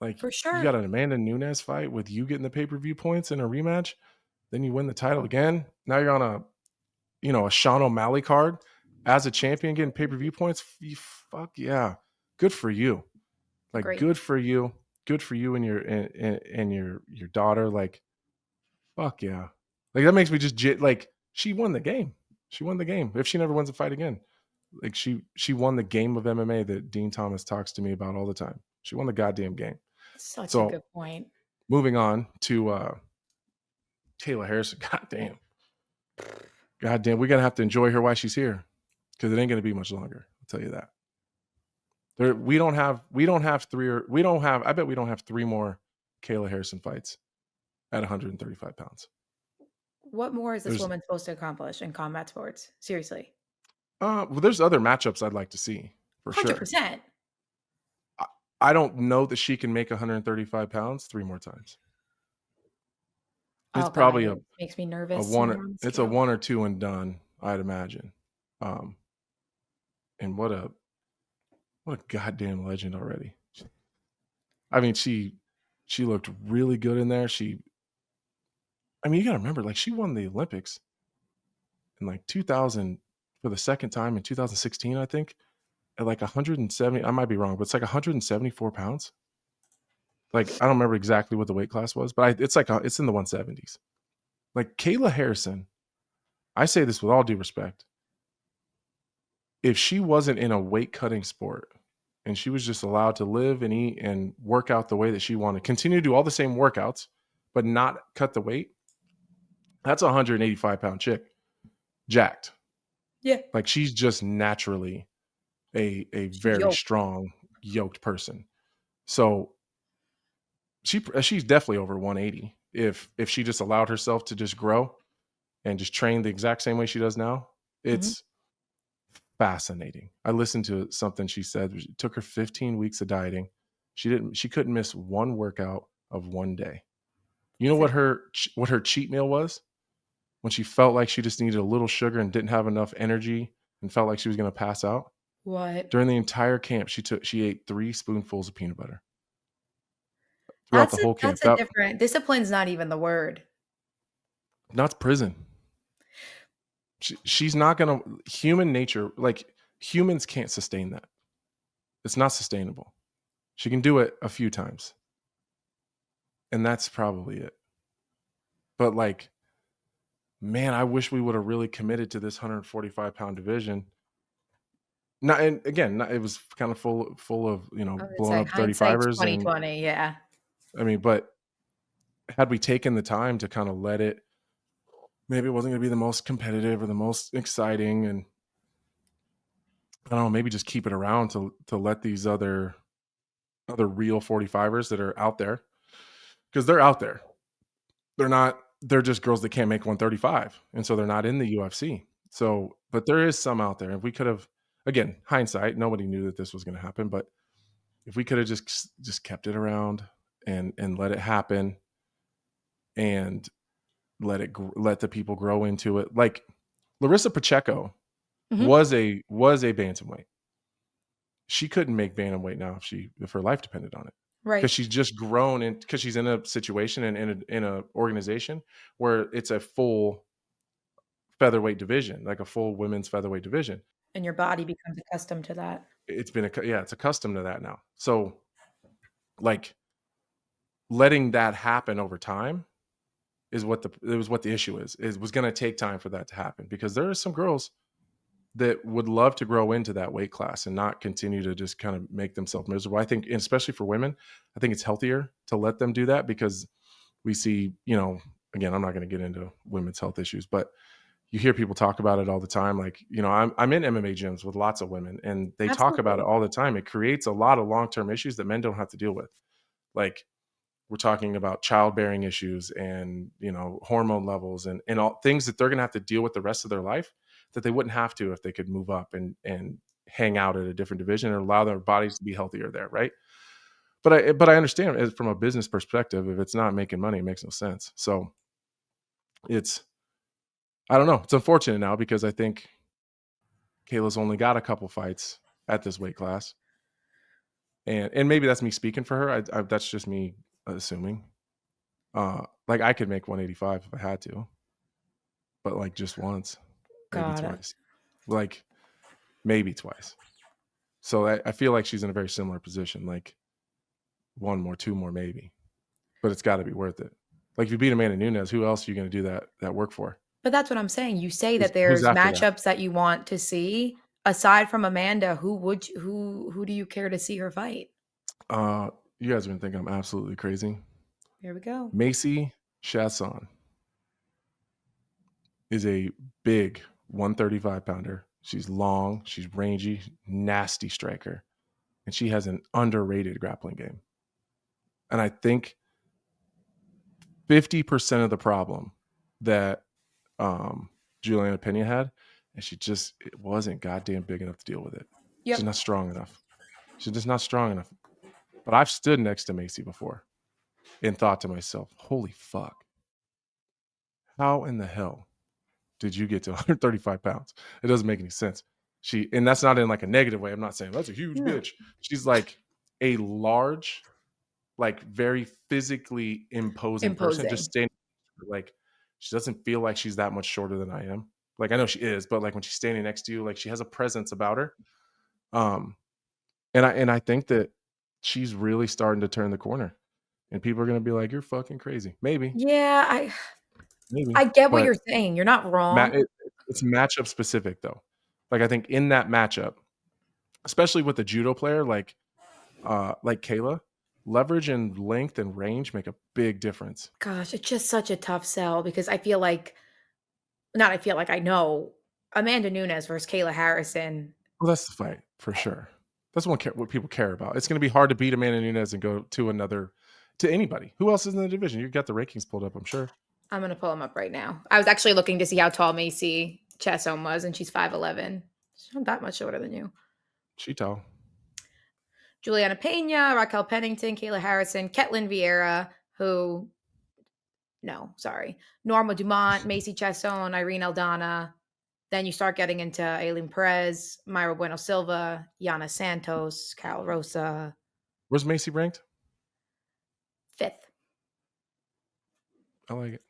Like, for sure. You got an Amanda Nunes fight with you getting the pay-per-view points in a rematch. Then you win the title again. Now you're on a Sean O'Malley card as a champion getting pay-per-view points. Fuck yeah. Good for you. Like, great. Good for you. Good for you and your daughter. Like, fuck yeah. Like, that makes me just like, she won the game. She won the game. If she never wins a fight again. Like, she won the game of MMA that Dean Thomas talks to me about all the time. She won the goddamn game. Such a good point. Moving on to Kayla Harrison. Goddamn, we're gonna have to enjoy her while she's here, because it ain't gonna be much longer. I'll tell you that. I bet we don't have 3 more Kayla Harrison fights at 135 pounds. What more is this woman supposed to accomplish in combat sports? Seriously. Well, there's other matchups I'd like to see for 100%. Sure. I don't know that she can make 135 pounds 3 more times. It's probably it makes me nervous. It's a 1 or 2 and done, I'd imagine. And what a What a goddamn legend already. I mean, she looked really good in there. I mean, you got to remember, like, she won the Olympics in like 2000 for the second time in 2016, I think, at like 170. I might be wrong, but it's like 174 pounds. Like, I don't remember exactly what the weight class was, but it's in the 170s. Like, Kayla Harrison, I say this with all due respect. If she wasn't in a weight cutting sport and she was just allowed to live and eat and work out the way that she wanted, continue to do all the same workouts, but not cut the weight, that's a 185-pound chick. Jacked. Yeah. Like, she's just naturally a very yoked. strong, yoked person. So she's definitely over 180 if she just allowed herself to just grow and just train the exact same way she does now. It's fascinating. I listened to something she said. It took her 15 weeks of dieting. She couldn't miss one workout of one day. You know what her cheat meal was? When she felt like she just needed a little sugar and didn't have enough energy and felt like she was going to pass out. What? During the entire camp, she ate 3 spoonfuls of peanut butter. Throughout the whole camp. That's a different discipline's not even the word. Not prison. She's not going to, human nature, like, humans can't sustain that. It's not sustainable. She can do it a few times. And that's probably it. But, like, man, I wish we would have really committed to this 145-pound division. Not, and again, it was kind of full of, you know, blowing up 35ers. 2020, yeah. I mean, but had we taken the time to kind of let it, maybe it wasn't going to be the most competitive or the most exciting, and I don't know, maybe just keep it around to let these other real 45ers that are out there, because they're out there. They're just girls that can't make 135, and so they're not in the UFC. So, but there is some out there. If we could have, again, hindsight, nobody knew that this was going to happen, but if we could have just kept it around and let it happen and let the people grow into it. Like, Larissa Pacheco was a bantamweight. She couldn't make bantamweight now if her life depended on it. Right. Because she's just grown, and because she's in a situation and in a organization where it's a full featherweight division, like a full women's featherweight division. And your body becomes accustomed to that. It's accustomed to that now. So, like, letting that happen over time is what the issue is. It was going to take time for that to happen, because there are some girls that would love to grow into that weight class and not continue to just kind of make themselves miserable. I think, and especially for women, I think it's healthier to let them do that, because we see, you know, again, I'm not going to get into women's health issues, but you hear people talk about it all the time. Like, you know, I'm in MMA gyms with lots of women, and they talk about it all the time. It creates a lot of long-term issues that men don't have to deal with. Like, we're talking about childbearing issues and, you know, hormone levels and all things that they're going to have to deal with the rest of their life that they wouldn't have to if they could move up and hang out at a different division and allow their bodies to be healthier there. Right. But I understand from a business perspective, if it's not making money, it makes no sense. So I don't know. It's unfortunate now, because I think Kayla's only got a couple fights at this weight class. And maybe that's me speaking for her. That's just me assuming. Like, I could make 185 if I had to, but like just once, maybe twice, like maybe twice. So I feel like she's in a very similar position, like one more, two more, maybe, but it's got to be worth it. Like, if you beat Amanda Nunes, who else are you going to do that work for? But that's what I'm saying. You say that there's matchups that you want to see. Aside from Amanda, who do you care to see her fight? You guys have been thinking I'm absolutely crazy. Here we go. Macy Chasson is a big 135-pounder. She's long, she's rangy, nasty striker, and she has an underrated grappling game. And I think 50% of the problem that Julianna Pena had, and it wasn't goddamn big enough to deal with it. Yep. She's not strong enough. She's just not strong enough. But I've stood next to Macy before and thought to myself, holy fuck, how in the hell did you get to 135 pounds? It doesn't make any sense. And that's not in like a negative way. I'm not saying that's a huge bitch. She's like a large, like very physically imposing person. Just standing, like she doesn't feel like she's that much shorter than I am. Like I know she is, but like when she's standing next to you, like she has a presence about her. And I think that she's really starting to turn the corner, and people are gonna be like, "You're fucking crazy." Maybe, Yeah, maybe, I get what but you're saying. You're not wrong. it's matchup specific though. Like I think in that matchup, especially with the judo player like Kayla, leverage and length and range make a big difference. Gosh, it's just such a tough sell because I feel like not I feel like I know Amanda Nunes versus Kayla Harrison. Well, that's the fight for sure. That's what people care about. It's going to be hard to beat Amanda Nunes and go to anybody. Who else is in the division? You've got the rankings pulled up, I'm sure. I'm gonna pull them up right now. I was actually looking to see how tall Macy Chesson was, and she's 5'11". She's not that much shorter than you. She tall. Julianna Pena, Raquel Pennington, Kayla Harrison, Ketlin Vieira, Norma Dumont, Macy Chesson, Irene Aldana. Then you start getting into Aileen Perez, Myra Bueno Silva, Yana Santos, Carol Rosa. Where's Macy ranked? 5th. I like it.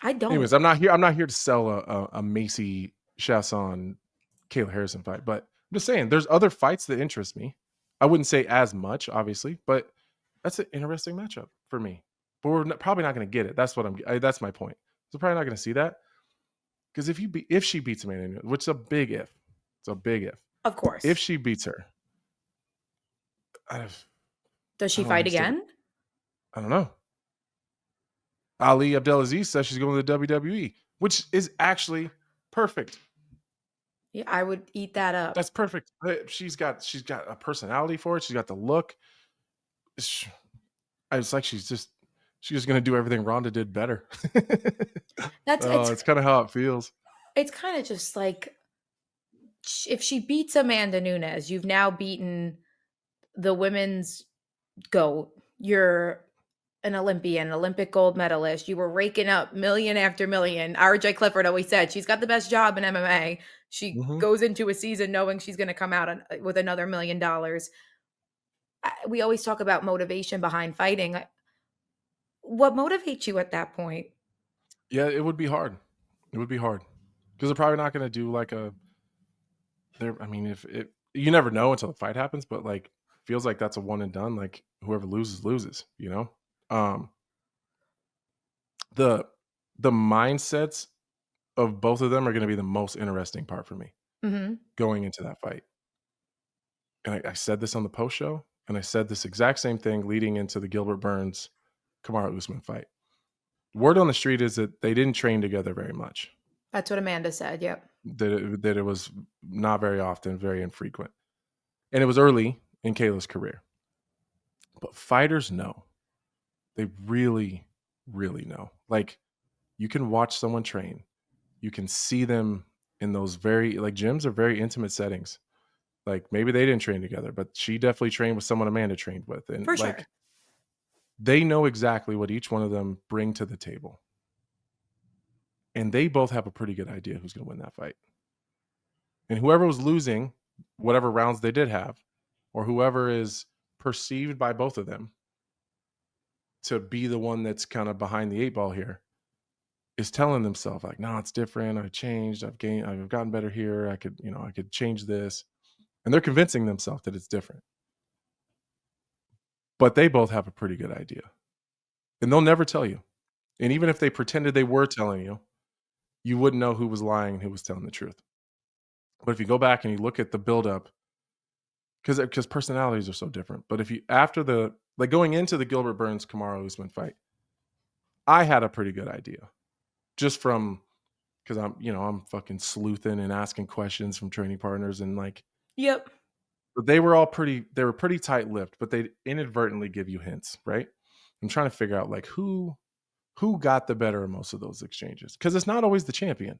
I don't. Anyways, I'm not here to sell a Macy Chesson Kayla Harrison fight, but I'm just saying there's other fights that interest me. I wouldn't say as much, obviously, but that's an interesting matchup for me. But we're probably not going to get it. That's my point. So probably not going to see that because if she beats Amanda Nunes, which is a big if, it's a big if. Of course. If she beats her, does she fight again? I don't know. Ali Abdelaziz says she's going to the WWE, which is actually perfect. Yeah, I would eat that up. That's perfect. She's got a personality for it. She's got the look. It's like she's just going to do everything Ronda did better. It's kind of how it feels. It's kind of just like if she beats Amanda Nunes, you've now beaten the women's GOAT. You're an Olympian, Olympic gold medalist. You were raking up million after million. RJ Clifford always said she's got the best job in MMA. She goes into a season knowing she's going to come out with another $1 million. We always talk about motivation behind fighting. What motivates you at that point? Yeah, it would be hard. It would be hard because they're probably not going to do like if you never know until the fight happens, but like feels like that's a one and done. Like whoever loses, you know. The mindsets of both of them are going to be the most interesting part for me going into that fight. And I said this on the post show, and I said this exact same thing leading into the Gilbert Burns Kamaru Usman fight. Word on the street is that they didn't train together very much. That's what Amanda said. Yep. That it was not very often, very infrequent, and it was early in Kayla's career. But fighters know. They really, really know. Like, you can watch someone train. You can see them in those gyms are very intimate settings. Like, maybe they didn't train together, but she definitely trained with someone Amanda trained with. And for sure. They know exactly what each one of them bring to the table. And they both have a pretty good idea who's going to win that fight. And whoever was losing, whatever rounds they did have, or whoever is perceived by both of them to be the one that's kind of behind the 8 ball here, is telling themselves like, no, it's different. I've changed. I've gotten better here. I could change this. And they're convincing themselves that it's different. But they both have a pretty good idea. And they'll never tell you. And even if they pretended they were telling you, you wouldn't know who was lying and who was telling the truth. But if you go back and you look at the buildup, because personalities are so different. But if you going into the Gilbert Burns Kamaru Usman fight, I had a pretty good idea, just from because I'm fucking sleuthing and asking questions from training partners and like. Yep. But they were pretty tight-lipped, but they inadvertently give you hints, right? I'm trying to figure out like who got the better of most of those exchanges, because it's not always the champion.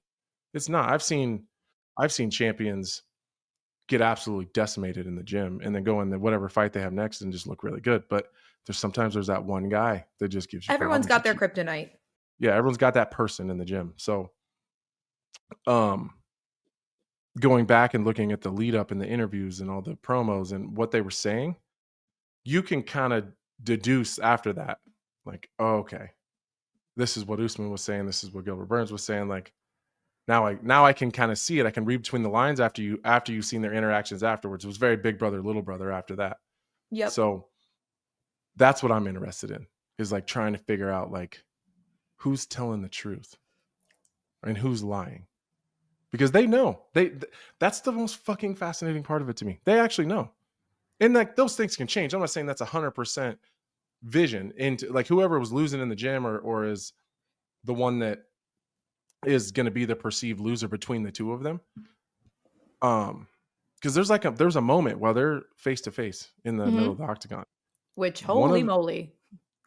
It's not. I've seen champions get absolutely decimated in the gym and then go in whatever fight they have next and just look really good. But there's that one guy that just gives you. Everyone's got their kryptonite. Yeah, everyone's got that person in the gym. So, going back and looking at the lead up in the interviews and all the promos and what they were saying, you can kind of deduce after that, like, oh, okay, this is what Usman was saying. This is what Gilbert Burns was saying. Like, now I can kind of see it. I can read between the lines after you've seen their interactions afterwards. It was very big brother, little brother after that. Yep. So that's what I'm interested in, is like trying to figure out like who's telling the truth and who's lying. Because they know. That's the most fucking fascinating part of it to me. They actually know. And like those things can change. I'm not saying that's 100% vision into like whoever was losing in the gym or is the one that is going to be the perceived loser between the two of them. Because there's a moment while they're face to face in the middle of the octagon. Which, holy moly.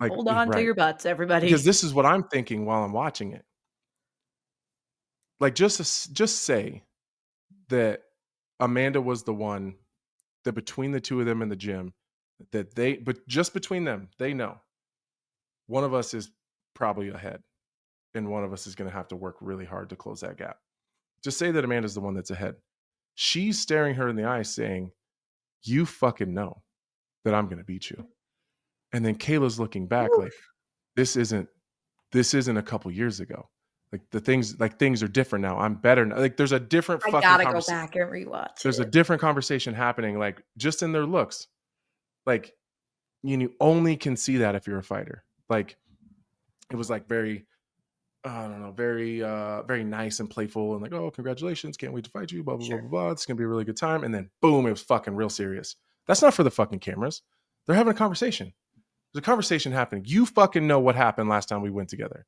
Like, hold on to your butts, everybody. Because this is what I'm thinking while I'm watching it. Like, just say that Amanda was the one that between the two of them in the gym, but just between them, they know one of us is probably ahead and one of us is going to have to work really hard to close that gap. Just say that Amanda's the one that's ahead. She's staring her in the eye saying, you fucking know that I'm going to beat you. And then Kayla's looking back like, this isn't a couple years ago. Like things are different now. I'm better now. Like there's a different I gotta go back and rewatch. There's a different conversation happening, like just in their looks. Like you only can see that if you're a fighter. Like it was like very, I don't know, very very nice and playful and like, oh, congratulations, can't wait to fight you, blah, blah, blah, blah, blah. It's gonna be a really good time. And then boom, it was fucking real serious. That's not for the fucking cameras. They're having a conversation. There's a conversation happening. You fucking know what happened last time we went together.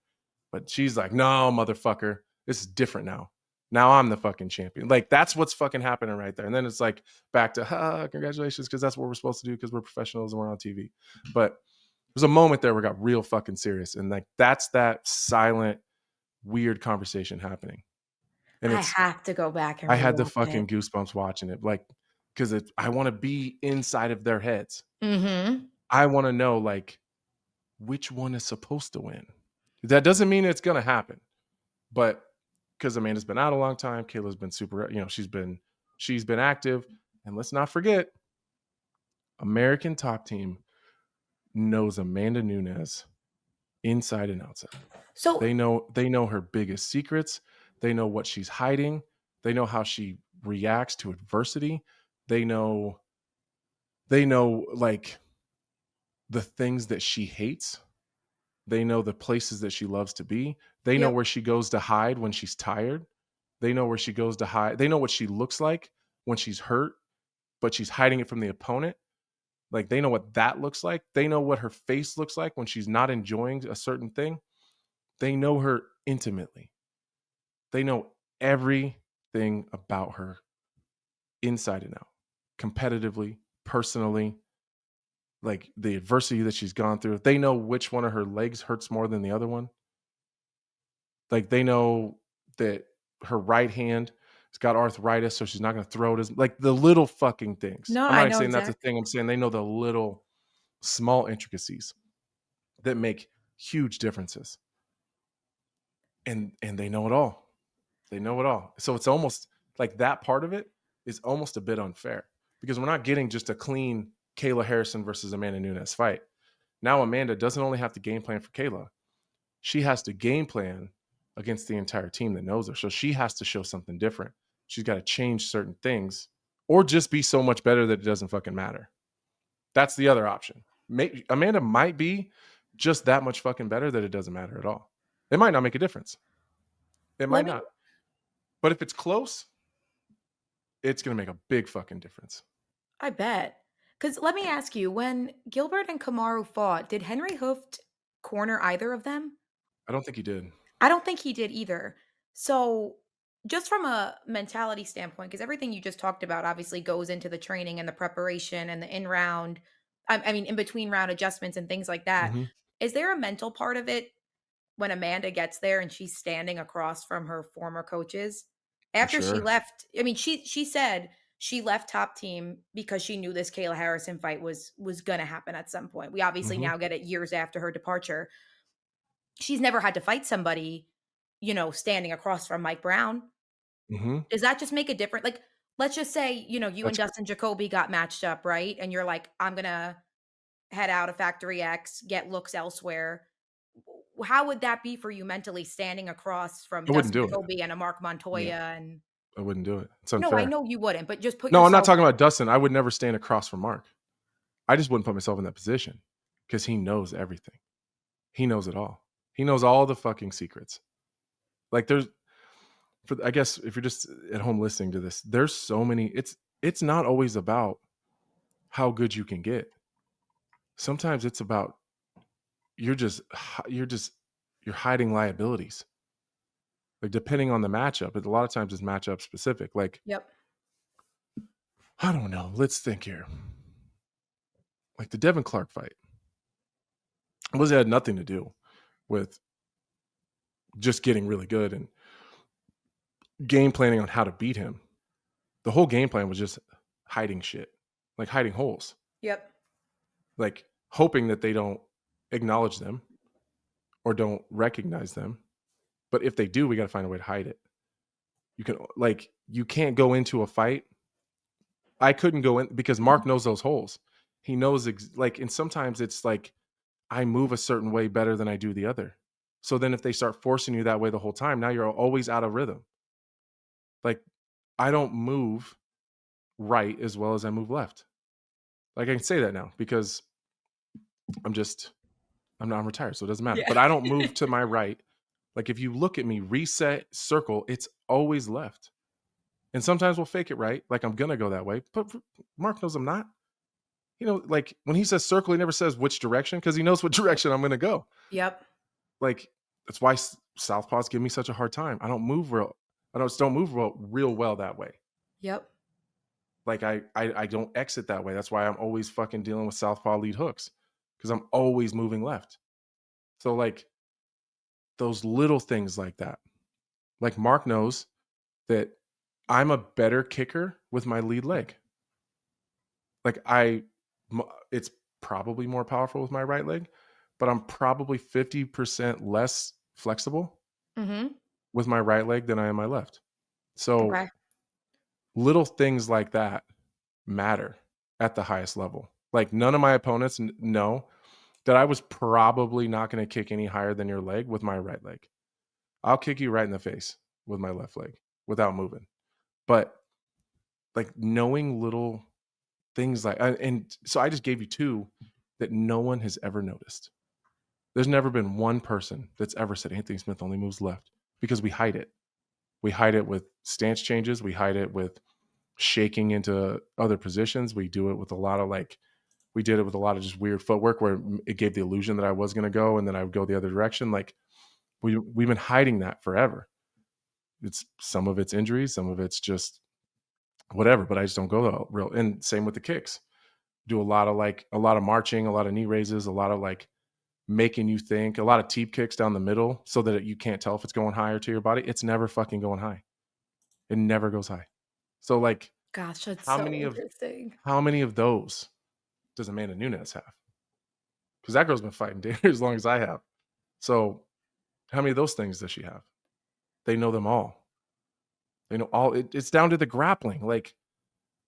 But she's like, no, motherfucker, this is different now. Now I'm the fucking champion. Like, that's what's fucking happening right there. And then it's like back to, congratulations, because that's what we're supposed to do because we're professionals and we're on TV. But there's a moment there where it got real fucking serious. And like, that's that silent, weird conversation happening. And I have to go back and I had the fucking goosebumps watching it. Like, because I want to be inside of their heads. Mm-hmm. I want to know, like, which one is supposed to win. That doesn't mean it's going to happen, but because Amanda's been out a long time, Kayla's been super, she's been active, and let's not forget, American Top Team knows Amanda Nunes inside and outside. So they know her biggest secrets. They know what she's hiding. They know how she reacts to adversity. They know like the things that she hates. They know the places that she loves to be. They know where she goes to hide when she's tired. They know where she goes to hide. They know what she looks like when she's hurt, but she's hiding it from the opponent. Like, they know what that looks like. They know what her face looks like when she's not enjoying a certain thing. They know her intimately. They know everything about her inside and out, competitively, personally, like the adversity that she's gone through. They know which one of her legs hurts more than the other one. Like, they know that her right hand has got arthritis, so she's not going to throw it as like the little fucking things. No, I'm not saying that's a thing. I'm saying they know the little small intricacies that make huge differences. And they know it all. They know it all. So it's almost like that part of it is almost a bit unfair because we're not getting just a clean Kayla Harrison versus Amanda Nunes fight. Now Amanda doesn't only have to game plan for Kayla. She has to game plan against the entire team that knows her. So she has to show something different. She's got to change certain things or just be so much better that it doesn't fucking matter. That's the other option. Amanda might be just that much fucking better that it doesn't matter at all. It might not make a difference. It might not. But if it's close, it's going to make a big fucking difference. I bet. Because let me ask you, when Gilbert and Kamaru fought, did Henry Hooft corner either of them? I don't think he did. I don't think he did either. So just from a mentality standpoint, because everything you just talked about obviously goes into the training and the preparation and the in-round, I mean, in between round adjustments and things like that. Mm-hmm. Is there a mental part of it when Amanda gets there and she's standing across from her former coaches? After she left, I mean, she said she left Top Team because she knew this Kayla Harrison fight was going to happen at some point. We obviously now get it years after her departure. She's never had to fight somebody, standing across from Mike Brown. Mm-hmm. Does that just make a difference? Like, let's just say, you and That's Dustin Jacoby got matched up, right? And you're like, I'm gonna head out of Factory X, get looks elsewhere. How would that be for you mentally standing across from I wouldn't Dustin do it. Jacoby and a Mark Yeah, Montoya and I wouldn't do it. It's no, I unfair. know you wouldn't, but just put No, I'm not yourself talking about Dustin. I would never stand across from Mark. I just wouldn't put myself in that position because he knows everything. He knows it all. He knows all the fucking secrets. Like I guess if you're just at home listening to this, there's so many. It's not always about how good you can get. Sometimes it's about you're hiding liabilities. Like depending on the matchup, but a lot of times it's matchup specific. Like Yep. I don't know. Let's think here. Like the Devin Clark fight. It had nothing to do with just getting really good and game planning on how to beat him. The whole game plan was just hiding shit, like hiding holes, Yep. like hoping that they don't acknowledge them or don't recognize them. But if they do, we got to find a way to hide it. You can't go into a fight. I couldn't go in because Mark knows those holes. He knows and sometimes it's like I move a certain way better than I do the other. So then if they start forcing you that way the whole time, now you're always out of rhythm. Like I don't move right as well as I move left. Like I can say that now because I'm retired, so it doesn't matter. Yeah. But I don't move to my right. Like if you look at me, reset, circle, it's always left. And sometimes we'll fake it right. Like I'm gonna go that way. But Mark knows I'm not. Like when he says circle, he never says which direction because he knows what direction I'm gonna go. Yep. Like that's why southpaws give me such a hard time. I don't move real well that way. Yep. Like I don't exit that way. That's why I'm always fucking dealing with southpaw lead hooks because I'm always moving left. So like those little things like that. Like Mark knows that I'm a better kicker with my lead leg. Like it's probably more powerful with my right leg, but I'm probably 50% less flexible with my right leg than I am my left. So Okay. little things like that matter at the highest level. Like none of my opponents know that I was probably not going to kick any higher than your leg with my right leg. I'll kick you right in the face with my left leg without moving. But like knowing little things and so I just gave you two that no one has ever noticed. There's never been one person that's ever said Anthony Smith only moves left because we hide it. We hide it with stance changes. We hide it with shaking into other positions. We do it with we did it with a lot of just weird footwork where it gave the illusion that I was going to go and then I would go the other direction. Like we've been hiding that forever. Some of it's injuries, some of it's just whatever, but I just don't go real. And same with the kicks. Do a lot of marching, a lot of knee raises, a lot of making you think, a lot of teep kicks down the middle so that you can't tell if it's going higher to your body. It's never fucking going high. It never goes high. So Gosh, that's how so many interesting. how many of those does Amanda Nunes have? Because that girl's been fighting as long as I have. So how many of those things does she have? They know them all. They know all. It's down to the grappling. Like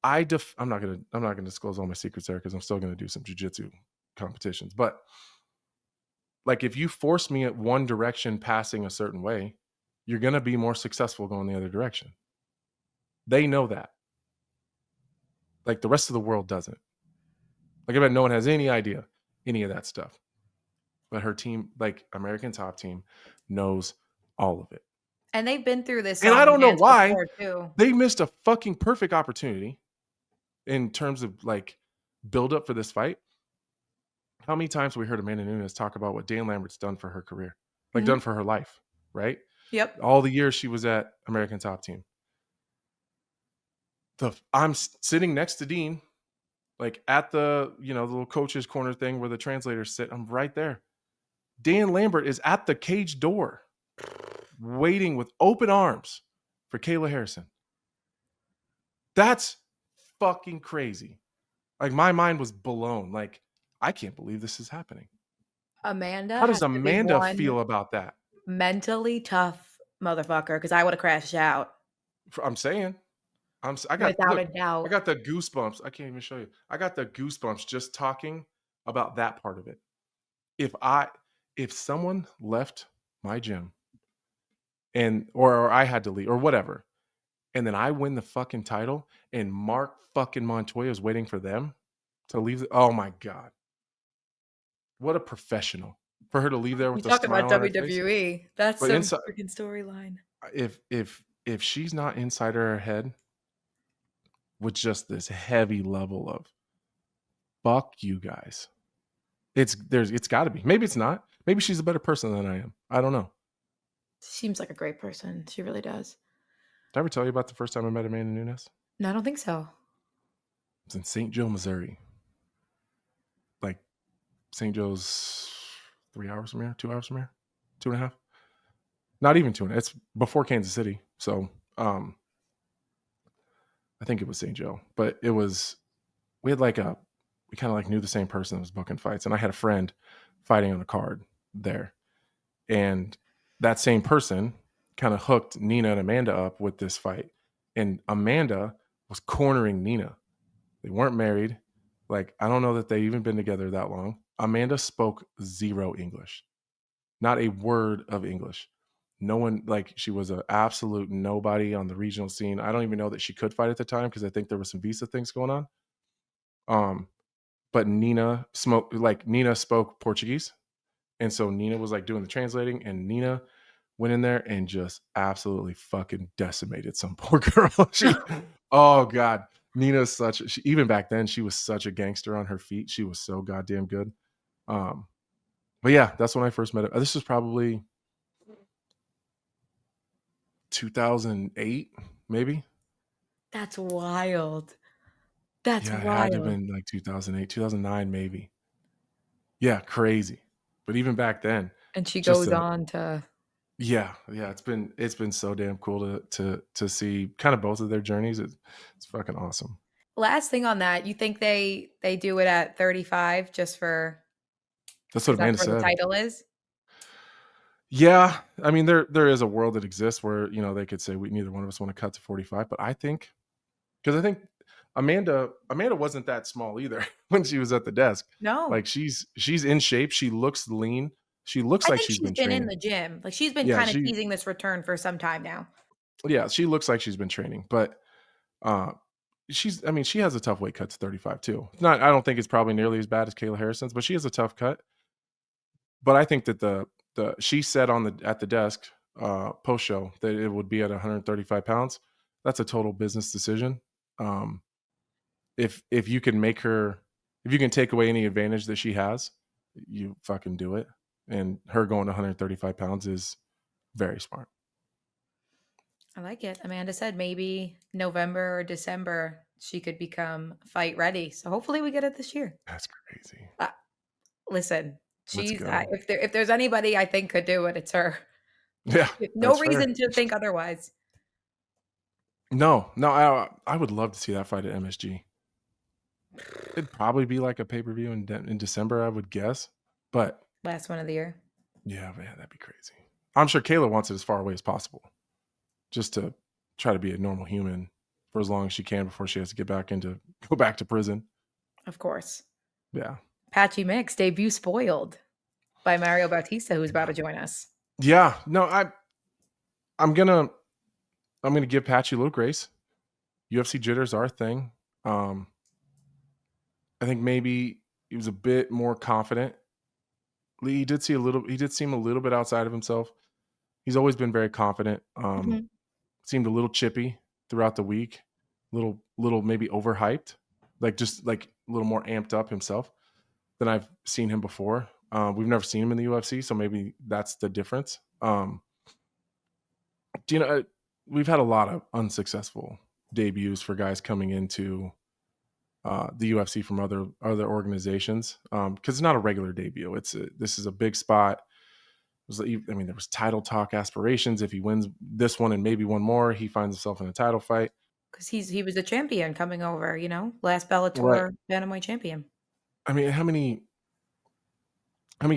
I'm not gonna disclose all my secrets there because I'm still gonna do some jiu-jitsu competitions. But like if you force me at one direction passing a certain way, you're gonna be more successful going the other direction. They know that. Like the rest of the world doesn't. Like I bet no one has any idea any of that stuff. But her team, like American Top Team, knows all of it. And they've been through this And I don't know OnlyFans why before too. they missed a fucking perfect opportunity in terms of build up for this fight. How many times have we heard Amanda Nunes talk about what Dan Lambert's done for her career, done for her life, right? Yep. All the years she was at American Top Team. I'm sitting next to Dean, at the the little coach's corner thing where the translators sit. I'm right there. Dan Lambert is at the cage door, waiting with open arms for Kayla Harrison. That's fucking crazy. Like my mind was blown. Like I can't believe this is happening. Amanda. How does has to be Amanda one feel about that? mentally tough motherfucker? Because I would have crashed out. I'm saying. I got Without a look, I doubt. got the goosebumps. I can't even show you. I got the goosebumps just talking about that part of it. If I if someone left my gym and or I had to leave or whatever, and then I win the fucking title and Mark fucking Montoya is waiting for them to leave. Oh my God. What a professional. For her to leave there You with a talk about smile on her face. WWE. That's But some inside freaking storyline. if she's not inside her head with just this heavy level of fuck you guys. It's got to be. Maybe it's not. Maybe she's a better person than I am. I don't know. Seems like a great person. She really does. Did I ever tell you about the first time I met Amanda Nunes? No, I don't think so. It's in St. Joe, Missouri. Like St. Joe's 3 hours from here, 2 hours from here, 2.5. Not even 2.5. It's before Kansas City. So I think it was St. Joe. But it was we had like we kind of like knew the same person that was booking fights. And I had a friend fighting on a card there. And that same person kind of hooked Nina and Amanda up with this fight. And Amanda was cornering Nina. They weren't married. Like, I don't know that they even been together that long. Amanda spoke zero English, not a word of English. No one, like, she was an absolute nobody on the regional scene. I don't even know that she could fight at the time because I think there was some visa things going on. But Nina spoke Portuguese. And so Nina was like doing the translating, and Nina went in there and just absolutely fucking decimated some poor girl. Oh God. Nina's even back then, she was such a gangster on her feet. She was so goddamn good. But yeah, that's when I first met her. This was probably 2008, maybe. That's wild. That's Yeah, it had to have wild. been like 2008, 2009, maybe. Yeah, crazy. But even back then, And she just goes on to yeah, it's been so damn cool to see kind of both of their journeys. It's fucking awesome. last thing on that. You think they do it at 35 just for That's what because that's Amanda where the said. title is? Yeah, I mean there is a world that exists where they could say we neither one of us want to cut to 45, but I think because I think Amanda wasn't that small either when she was at the desk. No. Like she's in shape. She looks lean. She looks I like think she's she's been been in training. the gym. Like, she's been Yeah, kinda teasing this return for some time now. she looks like she's been training, but uh I mean, she has a tough weight cut to 35 too. It's not I don't think it's probably nearly as bad as Kayla Harrison's, but she has a tough cut. But I think that the she said at the desk post show that it would be at 135 pounds. That's a total business decision. Um, if you can if you can take away any advantage that she has, you fucking do it. And her going to 135 pounds is very smart. I like it. Amanda said maybe November or December she could become fight ready. So hopefully we get it this year. That's crazy. Uh, listen, Let's she's go. if there's anybody I think could do it, it's her. Yeah, No that's fair. reason to think otherwise. No, I would love to see that fight at MSG. It'd probably be like a pay-per-view in December, I would guess. But Last one of the year. yeah, man, that'd be crazy. I'm sure Kayla wants it as far away as possible, just to try to be a normal human for as long as she can before she has to go back to prison. Of course. Yeah. Patchy Mix debut spoiled by Mario Bautista, who's about to join us. Yeah. No, I'm gonna give Patchy a little grace. UFC jitters are a thing. I think maybe he was a bit more confident. He did seem a little bit outside of himself. He's always been very confident. Mhm. Seemed a little chippy throughout the week, little maybe overhyped, just like a little more amped up himself than I've seen him before. We've never seen him in the UFC, so maybe that's the difference. We've had a lot of unsuccessful debuts for guys coming into the UFC from other organizations because it's not a regular debut. This is a big spot. There was title talk aspirations. If he wins this one and maybe one more, he finds himself in a title fight. Because he was a champion coming over, last Right. Bellator Bantamweight champion. I mean, how many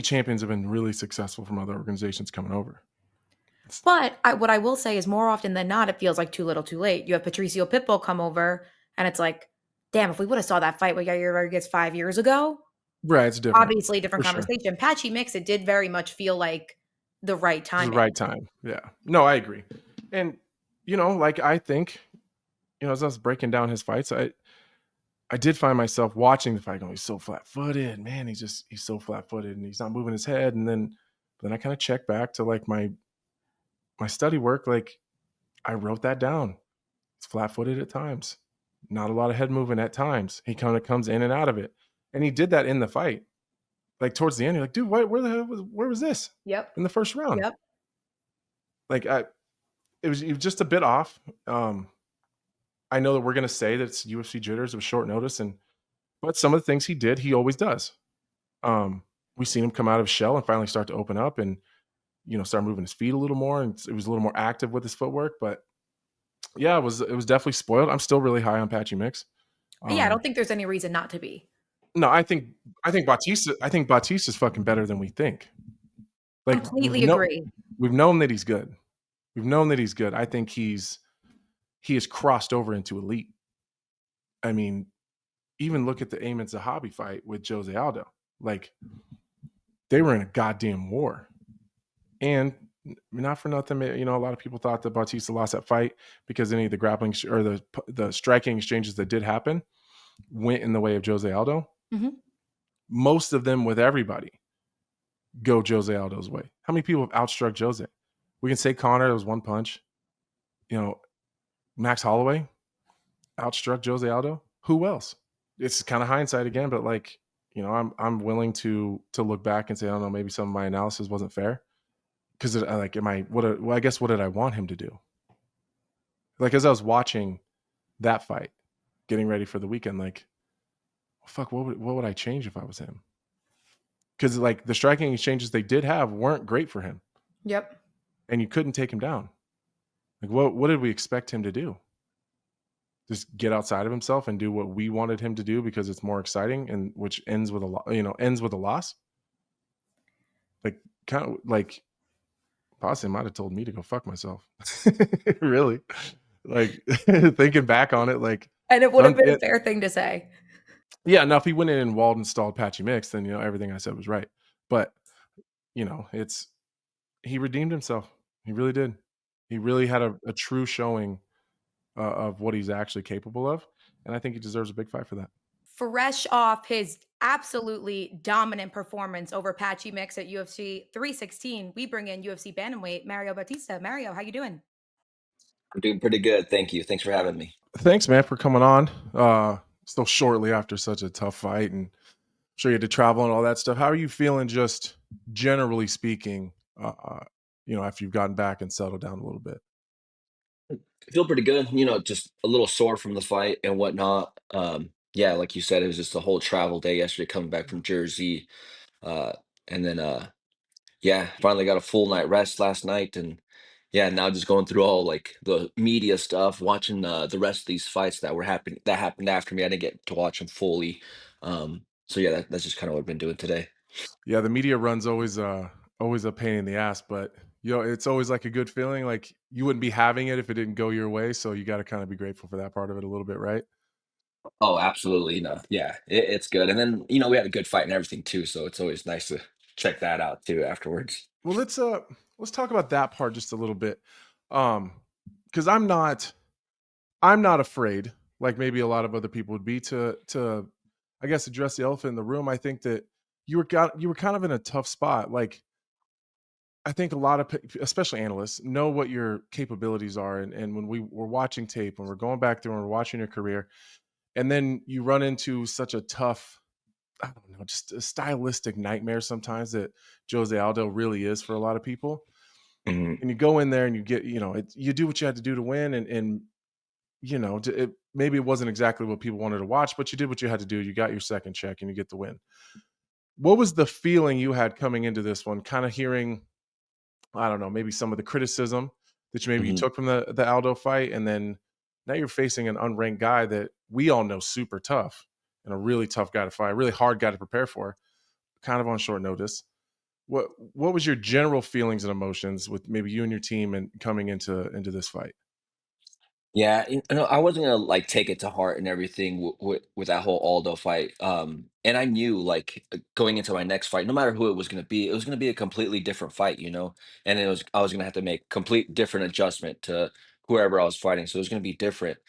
champions have been really successful from other organizations coming over? But what I will say is more often than not, it feels like too little too late. You have Patricio Pitbull come over and it's like, damn, if we would have saw that fight with Yair Rodriguez 5 years ago, Right, it's different obviously for different sure. conversation. Patchy Mix, it did very much feel like the right It's the timing. right time. Yeah. No, I agree. And like I think, as I was breaking down his fights, I did find myself watching the fight going, he's so flat-footed, man. He's so flat-footed and he's not moving his head. And then I kind of checked back to like my study work. Like I wrote that down. It's flat-footed at times, not a lot of head movement at times. He kind of comes in and out of it. And he did that in the fight. Like towards the end, you're like, dude, where was this? Yep. In the first round? Yep. Like it was just a bit off. I know that we're gonna say that it's UFC jitters with short notice, but some of the things he did, he always does. We've seen him come out of his shell and finally start to open up and start moving his feet a little more, and it was a little more active with his footwork. But yeah, it was definitely spoiled. I'm still really high on Patchy Mix. Yeah, I don't think there's any reason not to be. No, I think Bautista's fucking better than we think. Like Completely agree. We've known that he's good. I think he has crossed over into elite. I mean, even look at the Amin Zahabi fight with Jose Aldo. Like, they were in a goddamn war. And not for nothing, a lot of people thought that Bautista lost that fight because any of the grappling or the striking exchanges that did happen went in the way of Jose Aldo. Mm-hmm. Most of them with everybody go Jose Aldo's way. How many people have outstruck Jose? We can say Conor, it was one punch. Max Holloway outstruck Jose Aldo. Who else? It's kind of hindsight again, but like, I'm willing to look back and say, I don't know, maybe some of my analysis wasn't fair. Because like, I guess what did I want him to do? Like, as I was watching that fight, getting ready for the weekend, like, fuck, what would I change if I was him? Because like the striking exchanges they did have weren't great for him. Yep. And you couldn't take him down. Like, what did we expect him to do? Just get outside of himself and do what we wanted him to do because it's more exciting, and which ends with a loss. Like, kind of like, Posse might have told me to go fuck myself. Really, like thinking back on it, like, and it would have been a fair thing to say. Yeah, now if he went in and walled installed Patchy Mix, then everything I said was right. But he redeemed himself. He really did. He really had a true showing of what he's actually capable of, and I think he deserves a big fight for that. Fresh off his absolutely dominant performance over Patchy Mix at UFC 316, we bring in UFC Bantamweight Mario Bautista. Mario, how you doing? I'm doing pretty good. Thank you. Thanks for having me. Thanks, man, for coming on. Still shortly after such a tough fight, and I'm sure you had to travel and all that stuff. How are you feeling, just generally speaking, after you've gotten back and settled down a little bit? I feel pretty good. Just a little sore from the fight and whatnot. Yeah, like you said, it was just a whole travel day yesterday coming back from Jersey. Uh, and then, yeah, finally got a full night rest last night. And yeah, now just going through all like the media stuff, watching the rest of these fights that happened after me. I didn't get to watch them fully. So yeah, that's just kind of what I've been doing today. Yeah, the media run's always a pain in the ass, but it's always like a good feeling. Like you wouldn't be having it if it didn't go your way. So you got to kind of be grateful for that part of it a little bit, right? Oh, absolutely. No, yeah, it's good. And then, we had a good fight and everything too. So it's always nice to check that out too afterwards. Well, let's talk about that part just a little bit. Because I'm not afraid, like maybe a lot of other people would be, to I guess address the elephant in the room. I think that you were kind of in a tough spot. Like, I think a lot of especially analysts know what your capabilities are, and when we're watching tape, when we're going back through and we're watching your career, and then you run into such a tough, I don't know, just a stylistic nightmare sometimes that Jose Aldo really is for a lot of people. Mhm. And you go in there and you get, you do what you had to do to win, and maybe it wasn't exactly what people wanted to watch, but you did what you had to do. You got your second check and you get the win. What was the feeling you had coming into this one? Kind of hearing, I don't know, maybe some of the criticism that you Mhm. took from the Aldo fight, and then now you're facing an unranked guy that we all know super tough and a really tough guy to fight, a really hard guy to prepare for, kind of on short notice. what was your general feelings and emotions with maybe you and your team and coming into this fight? Yeah, I wasn't gonna like take it to heart and everything with that whole Aldo fight. And I knew like going into my next fight, no matter who it was gonna be a completely different fight, And I was gonna have to make complete different adjustment to whoever I was fighting, so it was gonna be different.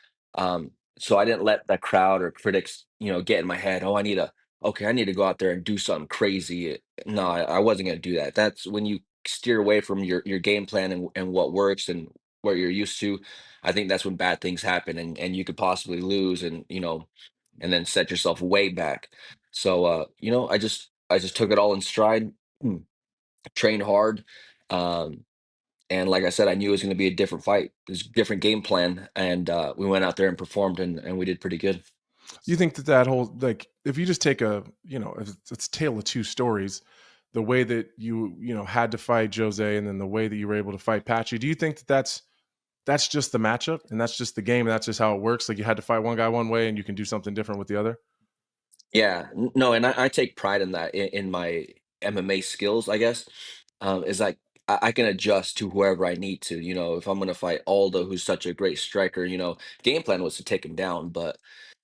So I didn't let the crowd or critics, get in my head. Oh, I need to go out there and do something crazy. No, I wasn't gonna do that. That's when you steer away from your game plan and what works and what you're used to. I think that's when bad things happen and you could possibly lose and then set yourself way back. So I just took it all in stride, mm, trained hard. Um and like I said, I knew it was gonna be a different fight. It was a different game plan. And we went out there and performed and we did pretty good. You think that whole like if you just take a if it's a tale of two stories, the way that you had to fight Jose and then the way that you were able to fight Patchy, do you think that that's just the matchup and that's just the game and that's just how it works? Like you had to fight one guy one way and you can do something different with the other? Yeah, no, and I take pride in that in my MMA skills, I guess. Is like I can adjust to whoever I need to. If I'm gonna fight Aldo, who's such a great striker, game plan was to take him down, but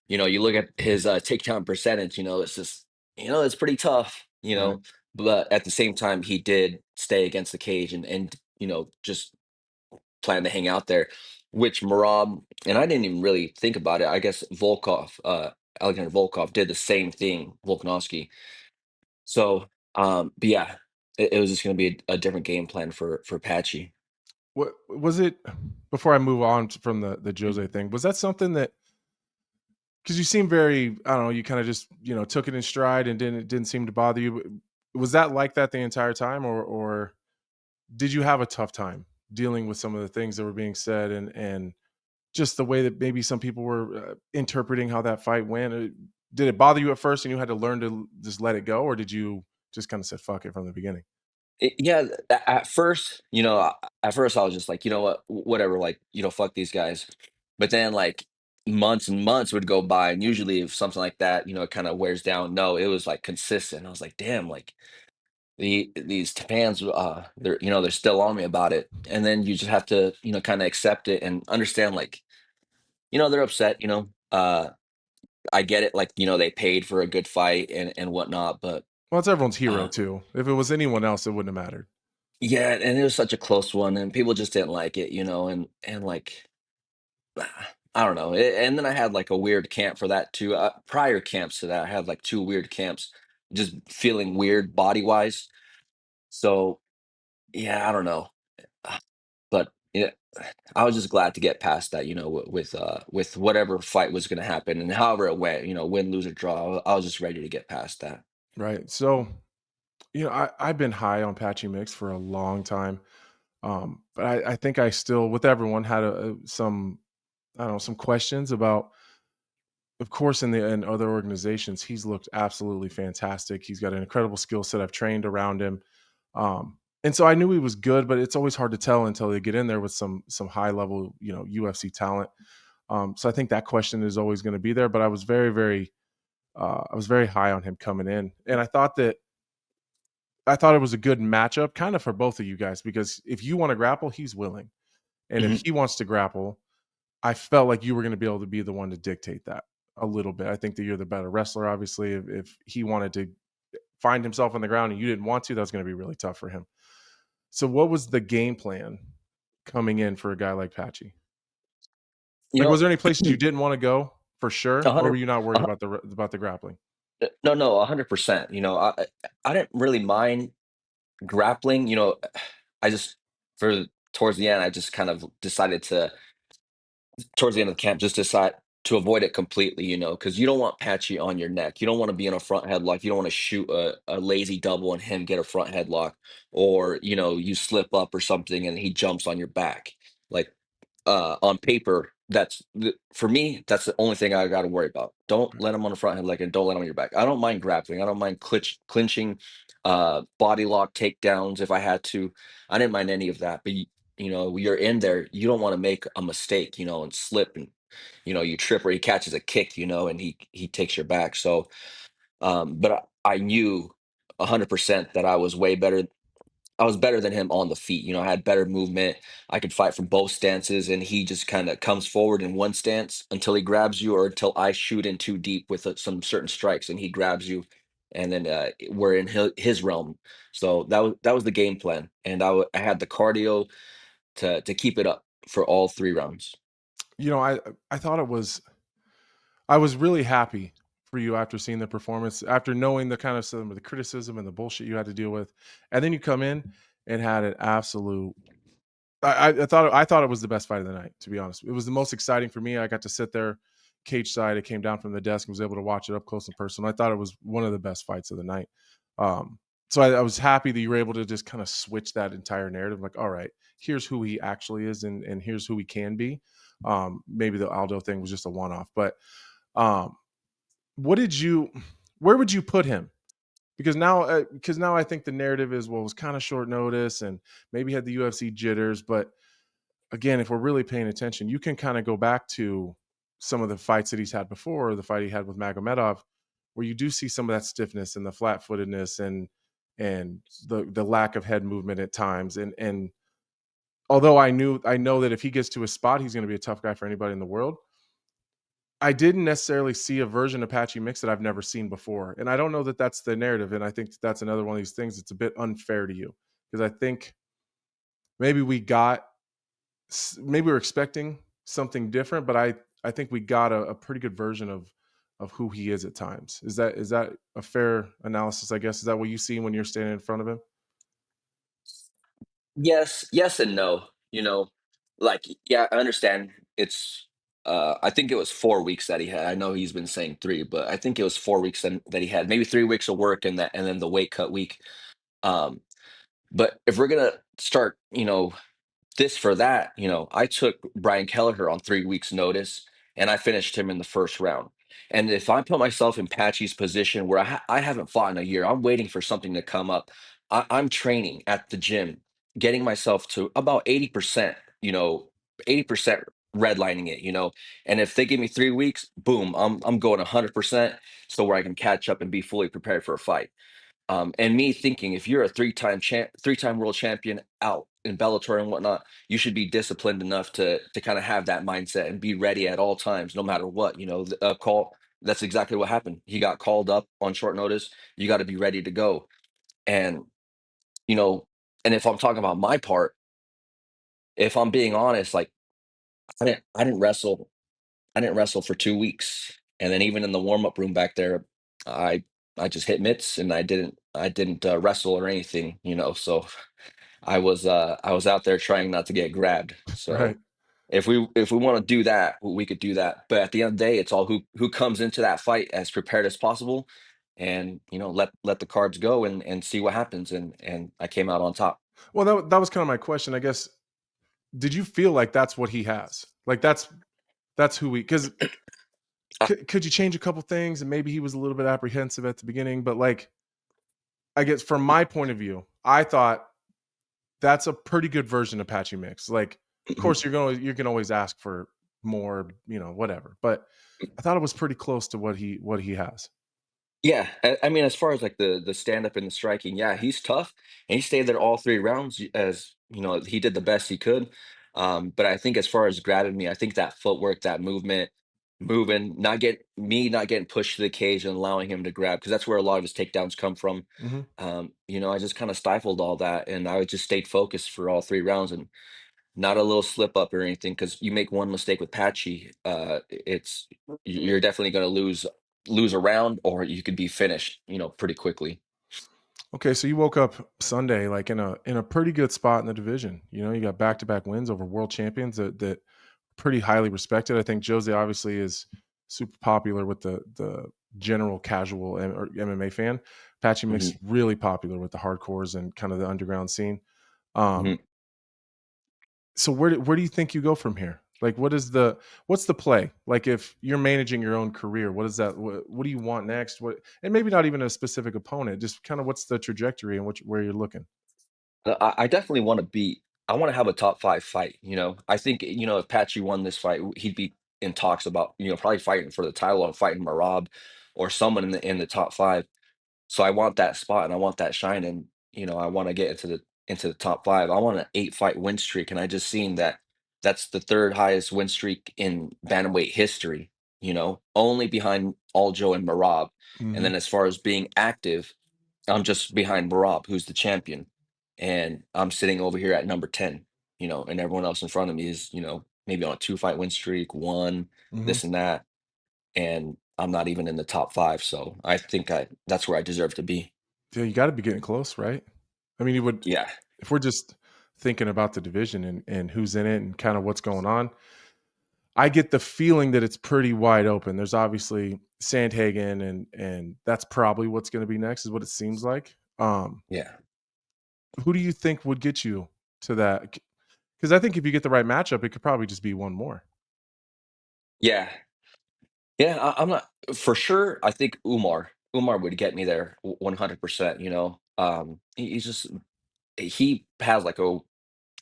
you look at his takedown percentage, it's just, it's pretty tough, Right. but at the same time, he did stay against the cage and just plan to hang out there, which Marab, and I didn't even really think about it. I guess Alexander Volkov did the same thing, Volkanovski. So, but yeah, it was just going to be a different game plan for Patchy. What was it before I move on from the Jose thing? Was that something that because you seem very, I don't know, you kind of just, took it in stride and didn't seem to bother you. Was that like that the entire time or did you have a tough time dealing with some of the things that were being said and just the way that maybe some people were interpreting how that fight went? Did it bother you at first and you had to learn to just let it go or did you just kind of say fuck it from the beginning? Yeah, at first I was just like, you know what, whatever, like, fuck these guys. But then like months and months would go by, and usually if something like that, it kind of wears down. No, it was like consistent. I was like, damn, like these fans, they're still on me about it. And then you just have to, kind of accept it and understand, like, they're upset. I get it, like, they paid for a good fight and whatnot, but Well, it's everyone's hero uh, too. If it was anyone else, it wouldn't have mattered. yeah, and it was such a close one, and people just didn't like it, and like I don't know. And then I had like a weird camp for that too. Prior camps to that, I had like two weird camps, just feeling weird body wise. So yeah, I don't know. But yeah, I was just glad to get past that, with whatever fight was going to happen and however it went, win, lose or draw. I was just ready to get past that. Right. So, I've been high on Patchy Mix for a long time. But I think I still, with everyone, had some, I don't know, some questions about, of course, in other organizations, he's looked absolutely fantastic. He's got an incredible skill set. I've trained around him. And so I knew he was good, but it's always hard to tell until they get in there with some high level, UFC talent. So I think that question is always going to be there. But I was I was very high on him coming in, and I thought it was a good matchup, kind of for both of you guys, because if you want to grapple, he's willing, and if Hmm. he wants to grapple, I felt like you were going to be able to be the one to dictate that a little bit. I think that you're the better wrestler. Obviously, if he wanted to find himself on the ground and you didn't want to, that was going to be really tough for him. So, what was the game plan coming in for a guy like Patchy? You Like, was know, there any places you didn't want to go for sure, a or were hundred. you not worried a about the grappling? No, no, 100%. I didn't really mind grappling. I just for towards the end, I just kind of decided to towards the end of the camp, just decide to avoid it completely. Because you don't want Patchy on your neck. You don't want to be in a front headlock. You don't want to shoot a lazy double and him get a front headlock, or you slip up or something and he jumps on your back. Like on paper, for me, that's the only thing I got to worry about. Don't let him on the front headlock and don't let him on your back. I don't mind grappling. I don't mind clinching, body lock takedowns if I had to. I didn't mind any of that. But you're in there. You don't want to make a mistake, and slip and you trip or he catches a kick, and he takes your back. So, but I knew 100% that I was way better. I was better than him on the feet. I had better movement. I could fight from both stances, and he just kind of comes forward in one stance until he grabs you, or until I shoot in too deep with some certain strikes, and he grabs you, and then we're in his realm. So that was the game plan, and I had the cardio to keep it up for all 3 rounds. You know, I thought it was I was really happy for you after seeing the performance, after knowing the kind of some of the criticism and the bullshit you had to deal with, and then you come in and had an absolute. I thought it was the best fight of the night. To be honest, it was the most exciting for me. I got to sit there, cage side. I came down from the desk and was able to watch it up close and personal. I thought it was one of the best fights of the night. So I was happy that you were able to just kind of switch that entire narrative. Like, all right, here's who he actually is, and here's who he can be. Maybe the Aldo thing was just a one off, but um, what did you? Where would you put him? Because now I think the narrative is, well, it was kind of short notice and maybe had the UFC jitters, but again, if we're really paying attention, you can kind of go back to some of the fights that he's had before, the fight he had with Magomedov, where you do see some of that stiffness and the flat footedness and the lack of head movement at times. And although I know that if he gets to a spot, he's going to be a tough guy for anybody in the world. I didn't necessarily see a version of Patchy Mix that I've never seen before. And I don't know that that's the narrative. And I think that's another one of these things that's a bit unfair to you. Because I think maybe maybe we were expecting something different, but I think we got a pretty good version of who he is at times. Is that a fair analysis, I guess? Is that what you see when you're standing in front of him? Yes and no. Like, yeah, I understand. I think it was 4 weeks that he had. I know he's been saying three, but I think it was 4 weeks that he had. Maybe 3 weeks of work, and then the weight cut week. Um, but if we're gonna start, this for that, I took Brian Kelleher on 3 weeks' notice, and I finished him in the first round. And if I put myself in Patchy's position, where I haven't fought in a year, I'm waiting for something to come up. I'm training at the gym, getting myself to about 80%, 80% redlining it, And if they give me 3 weeks, boom, I'm going 100%, so where I can catch up and be fully prepared for a fight. And me thinking, if you're a three-time world champion out in Bellator and whatnot, you should be disciplined enough to kind of have that mindset and be ready at all times, no matter what. Call. That's exactly what happened. He got called up on short notice. You got to be ready to go. And you know, and if I'm talking about my part, if I'm being honest, like I didn't wrestle. I didn't wrestle for 2 weeks, and then even in the warm up room back there, I I just hit mitts, and I didn't wrestle or anything. So I was out there trying not to get grabbed. Right. So if we want to do that, we could do that. But at the end of the day, it's all who comes into that fight as prepared as possible, and let the cards go and see what happens. And I came out on top. Well, that was kind of my question, I guess. Did you feel like that's what he has? Like that's who we because Uh, could you change a couple things and maybe he was a little bit apprehensive at the beginning, but like I guess from my point of view, I thought that's a pretty good version of Patchy Mix. Like, of course, you can always ask for more, whatever. But I thought it was pretty close to what he has. Yeah, I mean, as far as like the stand up and the striking, yeah, he's tough, and he stayed there all 3 rounds. As he did the best he could. But I think as far as grabbing me, I think that footwork, that movement, moving, not getting pushed to the cage and allowing him to grab, because that's where a lot of his takedowns come from. Hmm. I just kind of stifled all that, and I just stayed focused for all 3 rounds, and not a little slip up or anything. Because you make one mistake with Patchy, you're definitely going to lose a round, or you could be finished, pretty quickly. Okay, so you woke up Sunday like in a pretty good spot in the division. You got back to back wins over world champions that pretty highly respected. I think Jose obviously is super popular with the general casual or MMA fan. Patchy Mix Mhm, really popular with the hardcores and kind of the underground scene. Um, mhm. so where do you think you go from here? Like, what's the play? Like, if you're managing your own career, what is that? What do you want next? And maybe not even a specific opponent, just kind of what's the trajectory and where you're looking. I definitely want to be. I want to have a top five fight. I think if Patchy won this fight, he'd be in talks about probably fighting for the title or fighting Marab or someone in the top five. So I want that spot and I want that shine, and I want to get into the top 5. I want an 8-fight win streak, and I just seen that that's the third highest win streak in bantamweight history. Only behind Aljo and Merab. And Mhm. then as far as being active, I'm just behind Merab, who's the champion, and I'm sitting over here at number 10. And everyone else in front of me is maybe on a 2-fight win streak, one Mhm. this and that, and I'm not even in the top 5. So I think that's where I deserve to be. Yeah, you gotta be getting close, right? I mean, you would Yeah. if we're just thinking about the division and who's in it and kinda what's going on, I get the feeling that it's pretty wide open. There's obviously Sandhagen and that's probably what's gonna be next is what it seems like. Yeah. Who do you think would get you to that? Because I think if you get the right matchup, it could probably just be one more. Yeah. Yeah, I'm not for sure. I think Umar would get me there 100%. He has like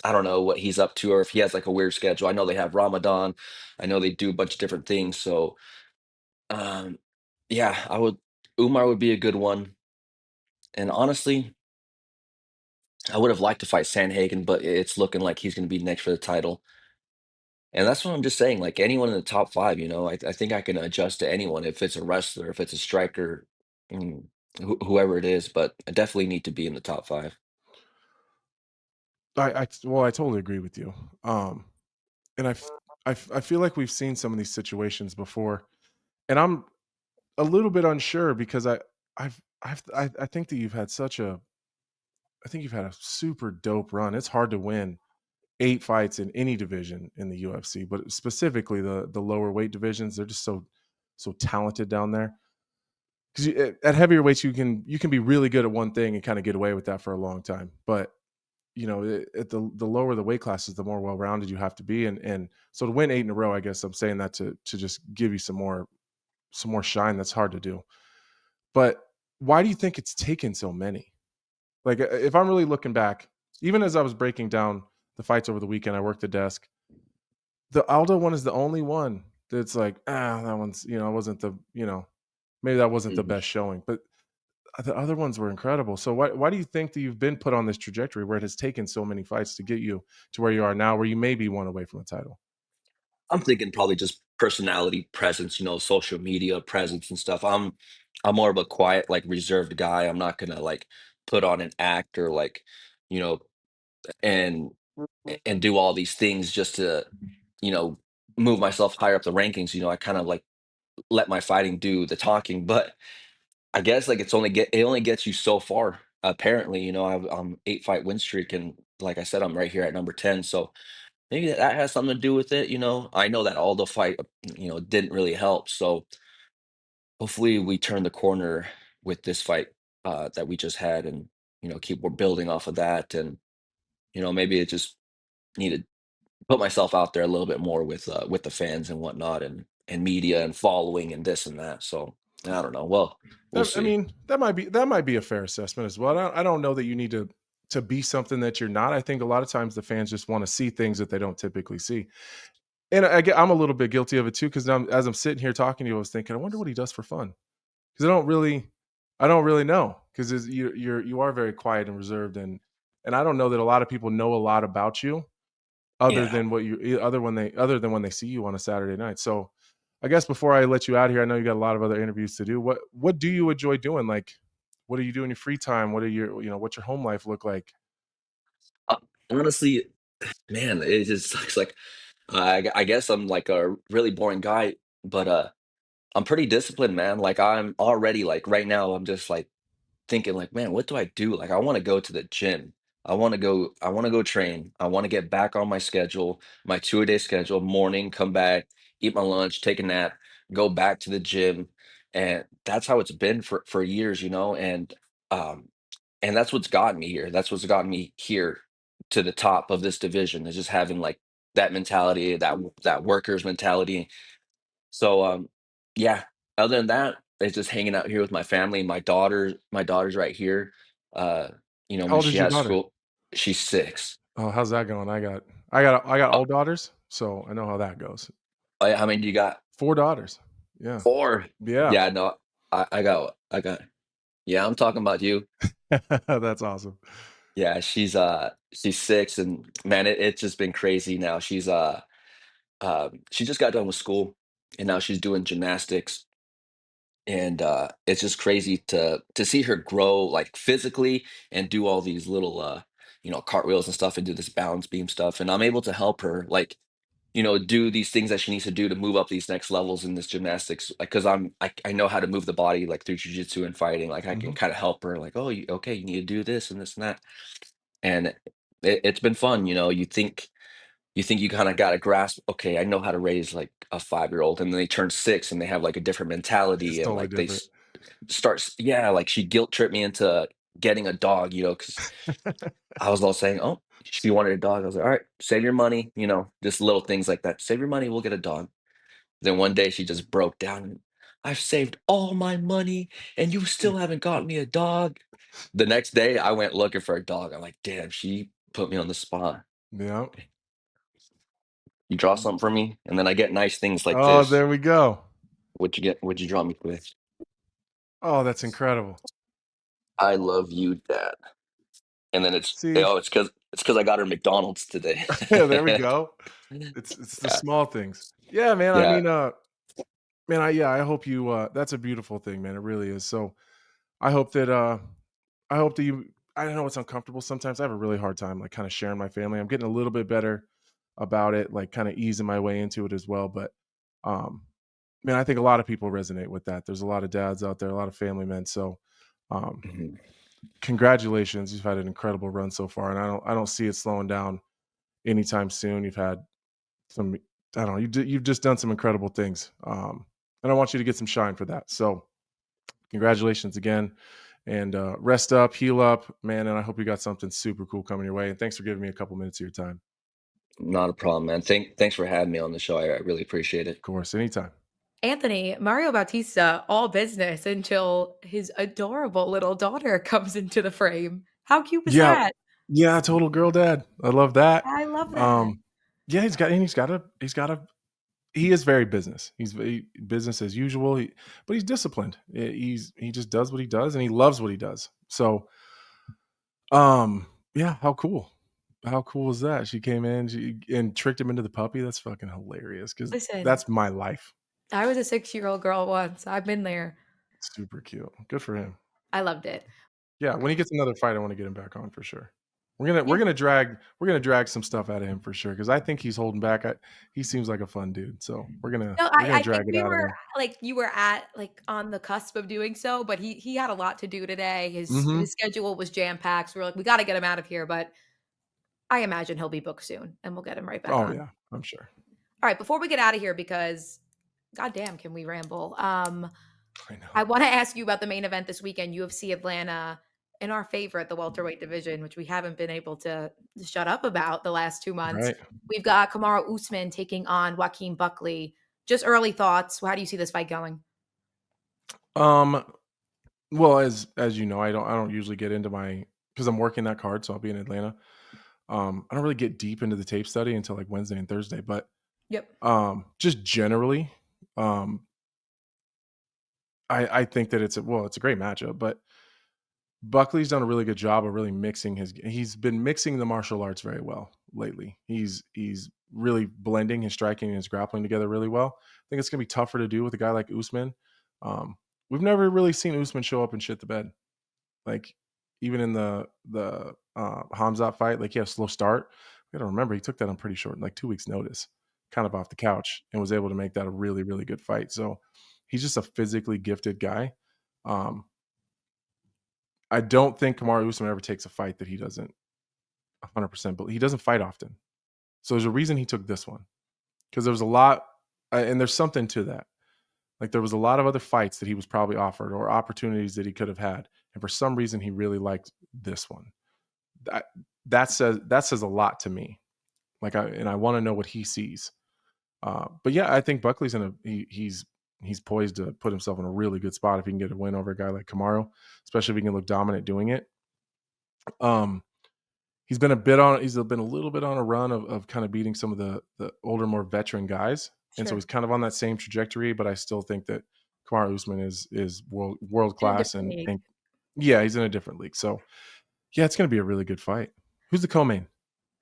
I don't know what he's up to, or if he has like a weird schedule. I know they have Ramadan. I know they do a bunch of different things. So, um, yeah, Umar would be a good one. And honestly, I would have liked to fight Sandhagen, but it's looking like he's going to be next for the title. And that's what I'm just saying. Like anyone in the top 5, I think I can adjust to anyone if it's a wrestler, if it's a striker, mm, whoever it is. But I definitely need to be in the top 5. I totally agree with you. And I feel like we've seen some of these situations before, and I'm a little bit unsure because I think that I think you've had a super dope run. It's hard to win 8 fights in any division in the UFC, but specifically the lower weight divisions. They're just so talented down there. Because at heavier weights, you can be really good at one thing and kind of get away with that for a long time. But at the lower the weight classes, the more well rounded you have to be, and so to win 8 in a row, I guess I'm saying that to just give you some more shine. That's hard to do. But why do you think it's taken so many? Like, if I'm really looking back, even as I was breaking down the fights over the weekend, I worked the desk. The Aldo one is the only one that's like, that one's, wasn't maybe that wasn't the Mhm. best showing, but the other ones were incredible. So why do you think that you've been put on this trajectory where it has taken so many fights to get you to where you are now, where you may be one away from the title? I'm thinking probably just personality presence, social media presence and stuff. I'm more of a quiet, like reserved guy. I'm not gonna like put on an act or like, you know, and and do all these things just to, you know, move myself higher up the rankings. I kind of like let my fighting do the talking, but I guess like it only gets you so far. Apparently, I'm 8-fight win streak, and like I said, I'm right here at number 10. So maybe that has something to do with it. I know that all the fight, didn't really help. So hopefully we turn the corner with this fight that we just had, and keep we're building off of that, and maybe it just need to put myself out there a little bit more with the fans and whatnot, and media and following and this and that. So I don't know. Well, we'll I see. mean, that might be a fair assessment as well. I don't know that you need to be something that you're not. I think a lot of times the fans just want to see things that they don't typically see. And I'm a little bit guilty of it too, because as I'm sitting here talking to you, I was thinking, I wonder what he does for fun. Because I don't really know, because you are very quiet and reserved, and I don't know that a lot of people know a lot about you other Yeah. than when they see you on a Saturday night. So I guess before I let you out here, I know you got a lot of other interviews to do. What do you enjoy doing? Like, what do you do in your free time? What's your home life look like? Uh, Honestly, man, it just sucks. Like, I guess I'm like a really boring guy, but I'm pretty disciplined, man. Like, I'm already like right now, I'm just like thinking like, man, what do I do? Like, I want to go to the gym. I want to go train. I want to get back on my schedule, my 2-a-day schedule, morning, come back, eat my lunch, take a nap, go back to the gym. And that's how it's been for years, um, and that's what's gotten me here. That's what's gotten me here to the top of this division, is just having like that mentality, that workers mentality. So yeah, other than that, it's just hanging out here with my family. My daughter's right here. Uh, How when old she is your has daughter? school, she's 6. Oh, how's that going? I got Uh, old daughters, so I know how that goes. oh, yeah, how many do you got? 4 daughters. Yeah. 4. Yeah. Yeah, no, I got Yeah, I'm talking about you. That's awesome. Yeah, she's 6, and man, it's just been crazy now. She just got done with school, and now she's doing gymnastics, and it's just crazy to see her grow like physically and do all these little cartwheels and stuff and do this balance beam stuff, and I'm able to help her like do these things that she needs to do to move up these next levels in this gymnastics, like because I know how to move the body like through jujitsu and fighting, like I can Hmm. kind of help her like, oh, okay, you need to do this and this and that, and it's been fun. You think you kind of got to grasp, okay, I know how to raise like a 5-year-old, and then they turn 6 and they have like a different It's mentality, and totally like they different. starts, yeah, like she guilt tripped me into getting a dog, because I was all saying, oh, she wanted a dog. I was like, all right, save your money, just little things like that. Save your money, we'll get a dog. Then one day she just broke down. I've saved all my money and you still haven't got me a dog. The next day I went looking for a dog. I'm like, damn, she put me on the spot. Yeah. You draw something for me? And then I get nice things like Oh, this. there we go. What'd you get? What'd you draw me with? Oh, that's incredible. I love you, Dad. And then See, it's because I got her McDonald's today. yeah, there we go. It's the Yeah. small things. Yeah, man. I Yeah. mean, man, I hope you that's a beautiful thing, man. It really is. So I hope that you I know it's uncomfortable sometimes. I have a really hard time like kind of sharing my family. I'm getting a little bit better about it, like kind of easing my way into it as well. But um man, I think a lot of people resonate with that. There's a lot of dads out there, a lot of family men. So um Mhm. congratulations. You've had an incredible run so far. And I don't see it slowing down anytime soon. You've had some I don't know, you've just done some incredible things. And I want you to get some shine for that. So congratulations again. And rest up, heal up, man. And I hope you got something super cool coming your way. And thanks for giving me a couple minutes of your time. Not a problem, man. Thanks for having me on the show. I really appreciate it. Of course, anytime. Anthony, Mario Bautista, all business until his adorable little daughter comes into the frame. How cute was Yeah. that? Yeah, total girl dad. I love that. I love that. Um, yeah, he is very business. Business as usual. But he's disciplined. He just does what he does and he loves what he does. So yeah, how cool. How cool is that? She came in and tricked him into the puppy. That's fucking hilarious because Listen, that's my life. I was a 6-year-old girl once. I've been there. Super cute. Good for him. I loved it. Yeah, when he gets another fight, I want to get him back on for sure. We're Yeah. gonna drag some stuff out of him for sure because I think he's holding back. He seems like a fun dude, so No, we're gonna I think drag it we out of were him. like you were at like on the cusp of doing so, but he had a lot to do today. Hmm. His schedule was jam-packed. So we're like, we got to get him out of here, but I imagine he'll be booked soon and we'll get him right back Oh on. yeah, I'm sure. All right, before we get out of here, because goddamn, can we ramble? I know. I want to ask you about the main event this weekend, UFC Atlanta, in our favorite, the welterweight division, which we haven't been able to shut up about the last 2 months. Right. We've got Kamaru Usman taking on Joaquin Buckley. Just early thoughts. How do you see this fight going? Um. Well, as you know, I don't usually get into my because I'm working that card, so I'll be in Atlanta. I don't really get deep into the tape study until like Wednesday and Thursday, but Yep. just generally, um, I think that it's a great matchup, but Buckley's done a really good job of really he's been mixing the martial arts very well lately. He's really blending his striking and his grappling together really well. I think it's gonna be tougher to do with a guy like Usman. Um, we've never really seen Usman show up and shit the bed. Like even in the Hamzat fight, like he had a slow start. You gotta remember he took that on pretty short, like 2 weeks notice, kind of off the couch, and was able to make that a really, really good fight. So he's just a physically gifted guy. Um, I don't think Kamaru Usman ever takes a fight that he doesn't 100%, but he doesn't fight often. So there's a reason he took this one because there was a lot, and there's something to that. Like there was a lot of other fights that he was probably offered or opportunities that he could have had, and for some reason he really liked this one. That that says a lot to me. I want to know what he sees. But yeah, I think Buckley's he's poised to put himself in a really good spot if he can get a win over a guy like Kamaru, especially if he can look dominant doing it. Um, he's been a little bit on a run of kind of beating some of the older, more veteran guys, and so Sure. he's kind of on that same trajectory. But I still think that Kamaru Usman is world In a class different league. Yeah, he's in a different league. So, yeah, it's going to be a really good fight. Who's the co-main?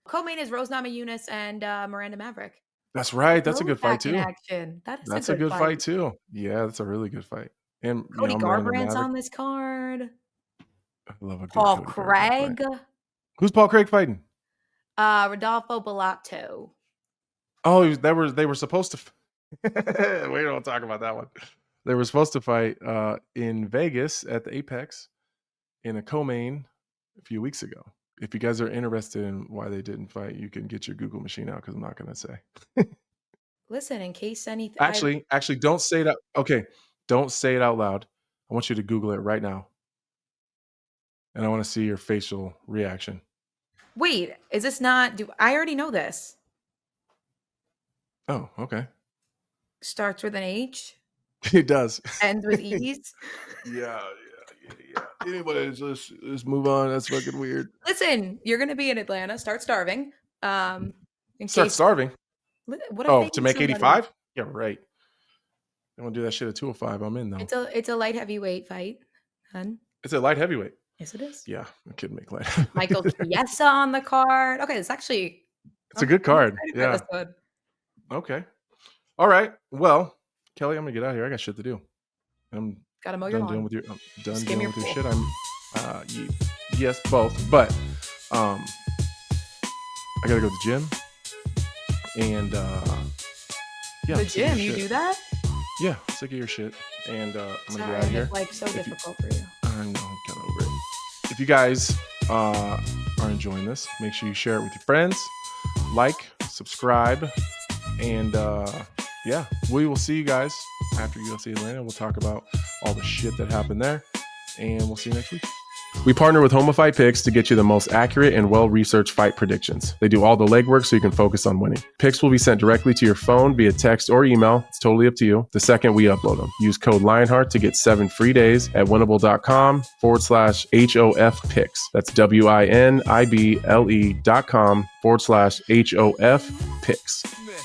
Co-main is Rose Namajunas and Miranda Maverick. That's right. That's a good fight, Back in too. action. That is That's a good fight, too. Yeah, that's a really good fight. And, Cody Miranda Garbrandt's Maverick. on this card. I love a good Paul Cody Garbrandt Craig. fight. Who's Paul Craig fighting? Rodolfo Bellato. Oh, they were supposed to. We don't talk about that one. They were supposed to fight in Vegas at the Apex in a co-main a few weeks ago. If you guys are interested in why they didn't fight, you can get your Google machine out because I'm not going to say. Listen, in case anything. Actually, don't say it out. Okay, don't say it out loud. I want you to Google it right now, and I want to see your facial reaction. Wait, is this not? I already know this. Oh, okay. Starts with an H. It does. Ends with E's. Yeah. Anybody, just move on. That's fucking weird. Listen, you're gonna be in Atlanta. Start starving. Starving. What Oh, to make 85? Yeah, right. I want to do that shit at 205. I'm in though. It's a light heavyweight fight, hun. It's a light heavyweight. Yes, it is. Yeah, I could make light. Michael Chiesa on the card. Okay, it's actually. It's a good card. Yeah. Okay. All right. Well, Kelly, I'm gonna get out of here. I got shit to do. I'm gotta mow done your dealing lawn. with your done Skim dealing your with your pool. shit. I'm yes, both. But I gotta go to the gym. And yeah. The gym, you do that? Yeah, sick of your shit. And I'm gonna get out of Sorry, here. life's so difficult for you. I know, I'm kind of over it. If you guys are enjoying this, make sure you share it with your friends, like, subscribe, and yeah, we will see you guys after UFC Atlanta. We'll talk about all the shit that happened there, and we'll see you next week. We partner with HomaFight Picks to get you the most accurate and well-researched fight predictions. They do all the legwork so you can focus on winning. Picks will be sent directly to your phone via text or email. It's totally up to you. The second we upload them. Use code Lionheart to get 7 free days at winnable.com/HOF picks. That's WINIBLE.com/HOF picks. Smith.